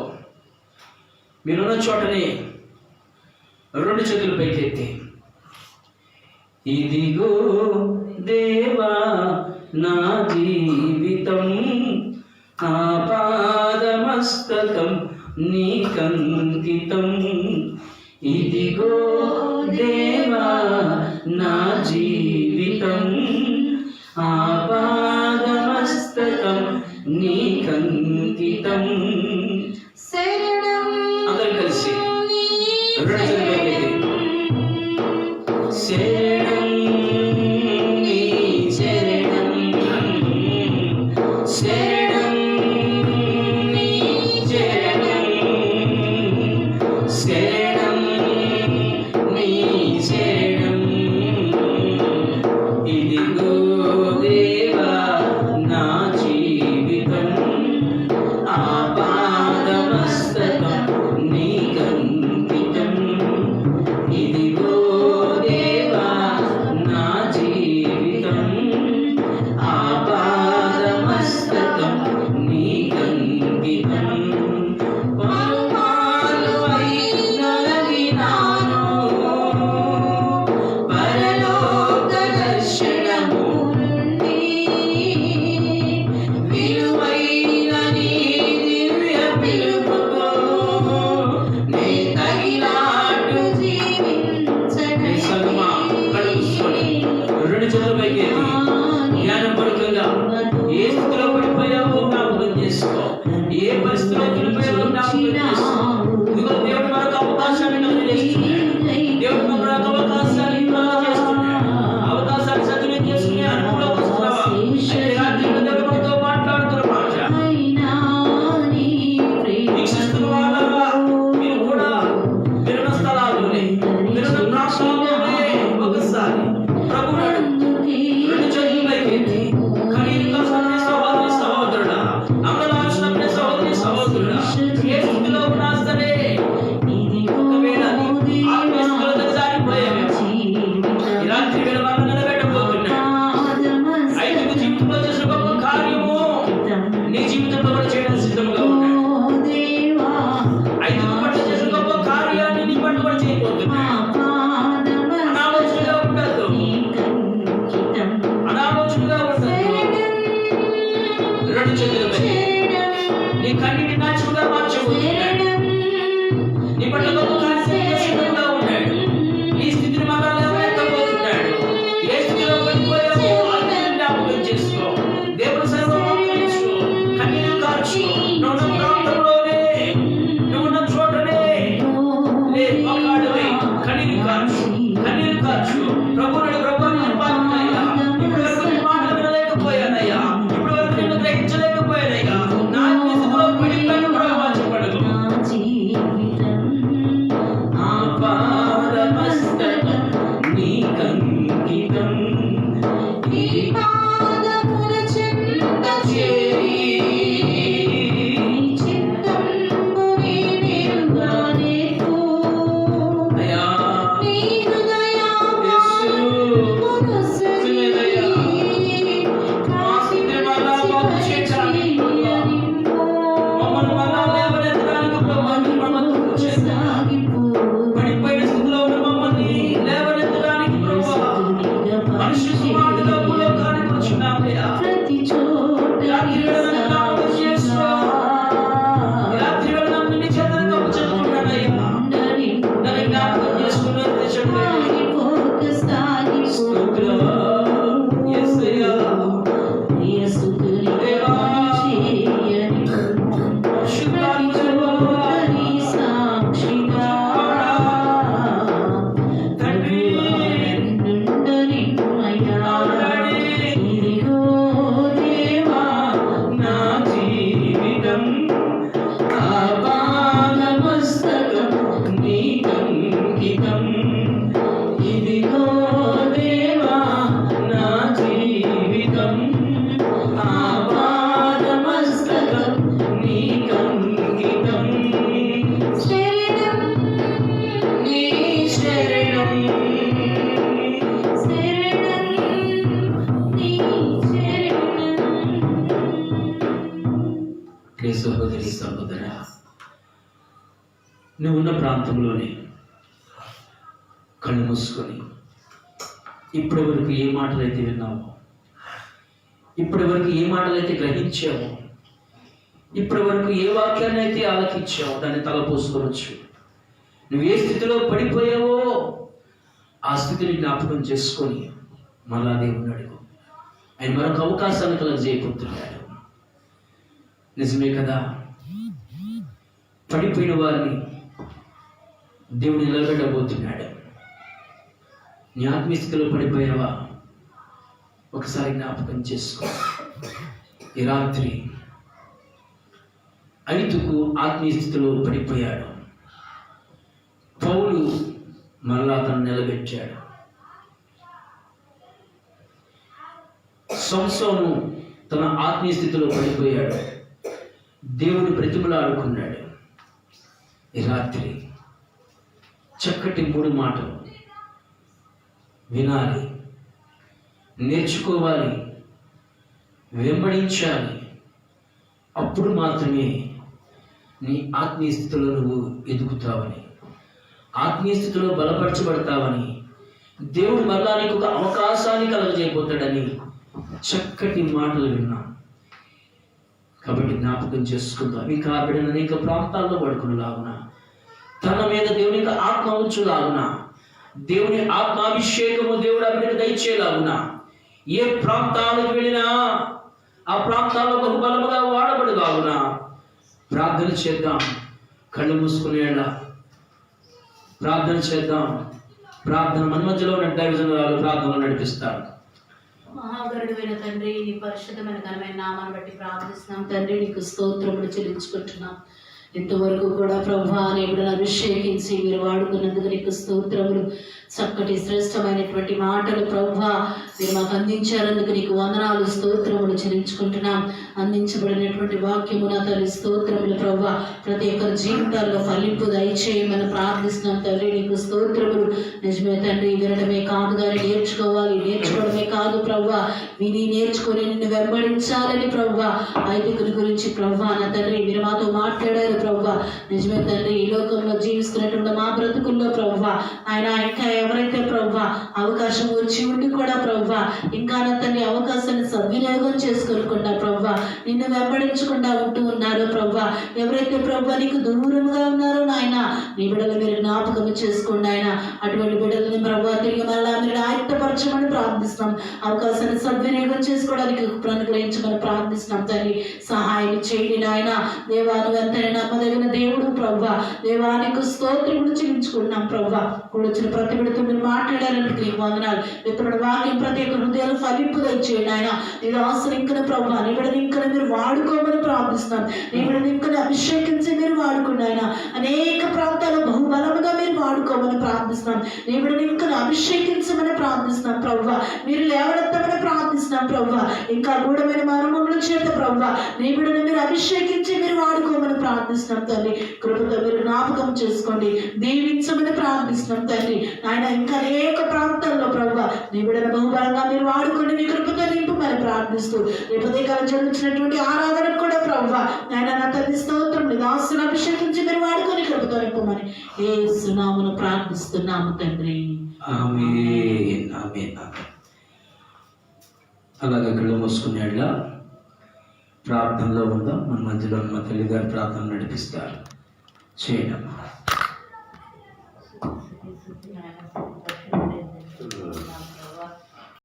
మీరున్న చోటనే 2 చేతులు పైకెత్తి, ఇదిగో దేవా నా జీవితం, ఆపాదమస్తకం నీకంకితం. ఇదిగో దేవా నా జీవితం, ఆపాదమస్తకం నీకంకితం. అందరూ కలిసి 2 చేతులు పైకెత్తి, శరణం నీ శరణం, శరణం నీ శరణం, శరణం నీ శరణం. ఇదిగో దేవా నా జీవితం, విడుదలపై నీ కన్నీటి నాచుగా మార్చబోతున్నాడు. నీ పట్ల గొప్ప కార్యక్రమంలో సిద్ధంగా ఉన్నాడు. నీ స్థితిని మరలా లేవనెత్తబోతున్నాడు. ఏ స్థితిలో పడిపోయావో అన్ని జ్ఞాపకం చేసుకో. దేవుడు సర్వం మోకరించు, కన్నీరు కార్చు. నువ్వున్న ప్రాంతంలోనే, నువ్వున్న చోటనే లే, మోకాళ్ళువై కన్నీరు కార్చు, కన్నీరు కార్చు. ప్రభువుని నేను పాడుతున్నాయ్యా. ఇప్పుడు వరకు నీ మాటలు వినలేకపోయానయ్యా, ఇప్పుడు వరకు నిన్ను గ్రహించలేకపోయానయ్యా. నా స్థితిలో పడిపోయిన ప్రవాచపడదు. ఆపాదమస్తకం నీకంకితం, నీ పాదముల చెంత చేరి చిత్తంబు నేరుగా నీకు అయ్యా నీ హృదయమును సుమేదయ్యా మా స్థితిని మరలా బాగు చేయడానికి మమ్మల్ని మరలా లేవనెత్తడానికి ప్రభువుని మమ్మల్ని చేద్దాం. పడిపోయిన స్థితిలో ఉన్న మమ్మల్ని లేవనెత్తడానికి ప్రభువా మనిషి కుమారుడిగా భూలోకానికి వచ్చినావయ్యా. రాత్రి వేళ నన్ను జ్ఞాపకం చేసుకో. రాత్రి వేళ నన్ను నీ చేతులకు అప్పచెప్పుకున్నానయ్యా. నన్ను జ్ఞాపకం చేసుకున్నాను తెచ్చండి. స్తోత్రం యేసయ్యా. దేవా సహోదరి సహోదరా, నువ్వున్న ప్రాంతంలోనే కళ్ళు మూసుకొని ఇప్పటి వరకు ఏ మాటలైతే విన్నావో, ఇప్పటి వరకు ఏ మాటలైతే గ్రహించావో, ఇప్పటి వరకు ఏ వాక్యాన్ని అయితే ఆలకించావో దాన్ని తలపోసుకోవచ్చు. నువ్వు ఏ స్థితిలో పడిపోయావో ఆ స్థితిని జ్ఞాపకం చేసుకొని మళ్ళా దేవుని అడుగు. ఆయన మరొక అవకాశాన్ని కలగజేయబోతున్నాడు. నిజమే కదా, పడిపోయిన వారిని దేవుడు నిలబెట్టబోతున్నాడు. నీ ఆత్మీయ స్థితిలో పడిపోయావా? ఒకసారి జ్ఞాపకం చేసుకో. ఈ రాత్రి ఐతుకు ఆత్మీయ స్థితిలో పడిపోయాడు. పౌలు మరలా తను నిలబెట్టాడు. సంసోను తన ఆత్మీయ స్థితిలో పడిపోయాడు. దేవుని బ్రతిమలాడుకున్నాడు. ఈ రాత్రి చక్కటి 3 మాటలు వినాలి, నేర్చుకోవాలి, వెంబడించాలి. అప్పుడు మాత్రమే నీ ఆత్మీయ స్థితిలో నువ్వు ఎదుగుతావని, ఆత్మీయ స్థితిలో బలపరచబడతావని, దేవుడు మళ్ళా నీకు ఒక అవకాశాన్ని కలగజేయబోతాడని చక్కటి మాటలు విన్నాం. కాబట్టి జ్ఞాపకం చేసుకుందాం. ఇంకా ఆ బిడ్డను అనేక ప్రాంతాల్లో పడుకునేలాగున, తన మీద దేవుని యొక్క ఆత్మ ఉంచులాగున, దేవుని ఆత్మాభిషేకము దేవుడు ఆ బిడ్డకు దయచేలాగున, ఏ ప్రాంతాలకు వెళ్ళినా ఆ ప్రాంతాల్లో బహుబలముగా వాడబడులాగున ప్రార్థన చేద్దాం. కళ్ళు మూసుకునేలా ప్రార్థన చేద్దాం. ప్రార్థన మన మధ్యలో ఉన్న దైవజనులు ప్రార్థనలు నడిపిస్తారు. మహాగరుడైన తండ్రి, నీ పరిశుద్ధమైన ఘనమైన నామాన్ని బట్టి ప్రార్థిస్తున్నాం తండ్రి. నీకు స్తోత్రములు చెల్లించుకుంటున్నాం. ఇంతవరకు కూడా ప్రభువా నీ బిడ్డలను అభిషేకించి మీరు వాడుకున్నందుకు నీకు స్తోత్రములు. చక్కటి శ్రేష్టమైనటువంటి మాటలు ప్రభువా మీరు మాకు అందించారందుకు నీకు వందనాలు, స్తోత్రములు చెల్లించుకుంటున్నాం. అందించబడినటువంటి వాక్యము నా తల్లి స్తోత్రములు ప్రభువా ప్రతి ఒక్కరి జీవితాల్లో ఫలింపు దయచేయమని ప్రార్థిస్తున్నాం తండ్రి. నీకు స్తోత్రములు. నిజమే తండ్రి, వినడమే కాదు కానీ నేర్చుకోవాలి, నేర్చుకోవడమే కాదు ప్రభువా విని నేర్చుకొని నిన్ను వెంబడించాలని ప్రభువా ఐదుగురి గురించి ప్రభువా నా తండ్రి మీరు మాతో మాట్లాడారు ప్రభువా. నిజమే తండ్రి, ఈ లోకంలో జీవిస్తున్నటువంటి మా బ్రతుకుల్లో ప్రభువా ఆయన ఇంకా ఎవరైతే ప్రభువా అవకాశం వచ్చి ఉండి కూడా ప్రభువా ఇంకా నా తండ్రి అవకాశాన్ని సద్వినియోగం చేసుకోకుండా ప్రభువా నిన్ను వెంబడించకుండా ఉంటూ ఉన్నారో ప్రభువా, ఎవరైతే ప్రభువా నీకు దూరంగా ఉన్నారో నాయన నీ బిడ్డలు మీరు జ్ఞాపకం చేసుకోండి ఆయన. అటువంటి బిడ్డలని ప్రభువా తిరిగి మళ్ళా మీరు ఆయత్తపరచమని ప్రార్థిస్తున్నాం. అవకాశాన్ని సద్వినియోగం చేసుకోవడానికి అనుగ్రహించమని ప్రార్థిస్తున్నాం తండ్రి. సహాయం చేయండి నాయన. దేవా నువ్వు ఎంతైనా నమ్మదగిన దేవుడు ప్రభువా. దేవానికి స్తోత్రములు చెల్లించుకుంటున్నాం ప్రభువా. కూడొచ్చిన ప్రతి బిడ్డతో మీరు మాట్లాడాలని నీకు వందనాలు. ఇప్పుడు వాక్యం ప్రతి ఒక్క హృదయాలు ఫలింపుగా ఇచ్చేయండి ఆయన. నీ ఆశలు ఇంకనే ప్రభువా నీ బిడ్డని ఇంకా మీరు వాడుకోమని ప్రార్థిస్తున్నాం. నీ బిడ్డని ఇంకా అభిషేకించి మీరు వాడుకోండి ఆయన. అనేక ప్రాంతాల్లో బహుబలముగా మీరు వాడుకోమని ప్రార్థిస్తున్నాం. నీ బిడ్డని ఇంకా అభిషేకించమని ప్రార్థిస్తున్నాం ప్రభువా. మీరు లేవనెత్తమని ప్రార్థిస్తున్నాం ప్రభువా. ఇంకా గూఢమైన మర్మముల చేత ప్రభువా నీ బిడ్డని మీరు అభిషేకించి మీరు వాడుకోమని ప్రార్థిస్తున్నాం తండ్రి. కృపతో మీరు జ్ఞాపకం చేసుకోండి, దీవించమని ప్రార్థిస్తున్నాం తండ్రి. ఆయన ఇంకా అనేక ప్రాంతాల్లో ప్రభువా నీ బిడ్డను బహుబలంగా మీరు వాడుకోండి, మీ కృపతో నింపమని ప్రార్థిస్తూ రేపు కాలం జరుగుతున్నటువంటి ఆరాధనకు కూడా ప్రభువా ఆయన నా తండ్రి స్తోత్రం దాసును అభిషేకించి మీరు వాడుకొని కృపతో నింపమని యేసు నామమున ప్రార్థిస్తున్నాము తండ్రి. ఆమేన్ ఆమేన్ ఆమేన్. అలాగే కళ్ళు మూసుకునేలా ప్రార్థనలో ఉందాం. మన మధ్యలో మా తల్లి గారు ప్రార్థన నడిపిస్తారు. చేయడమ్మా.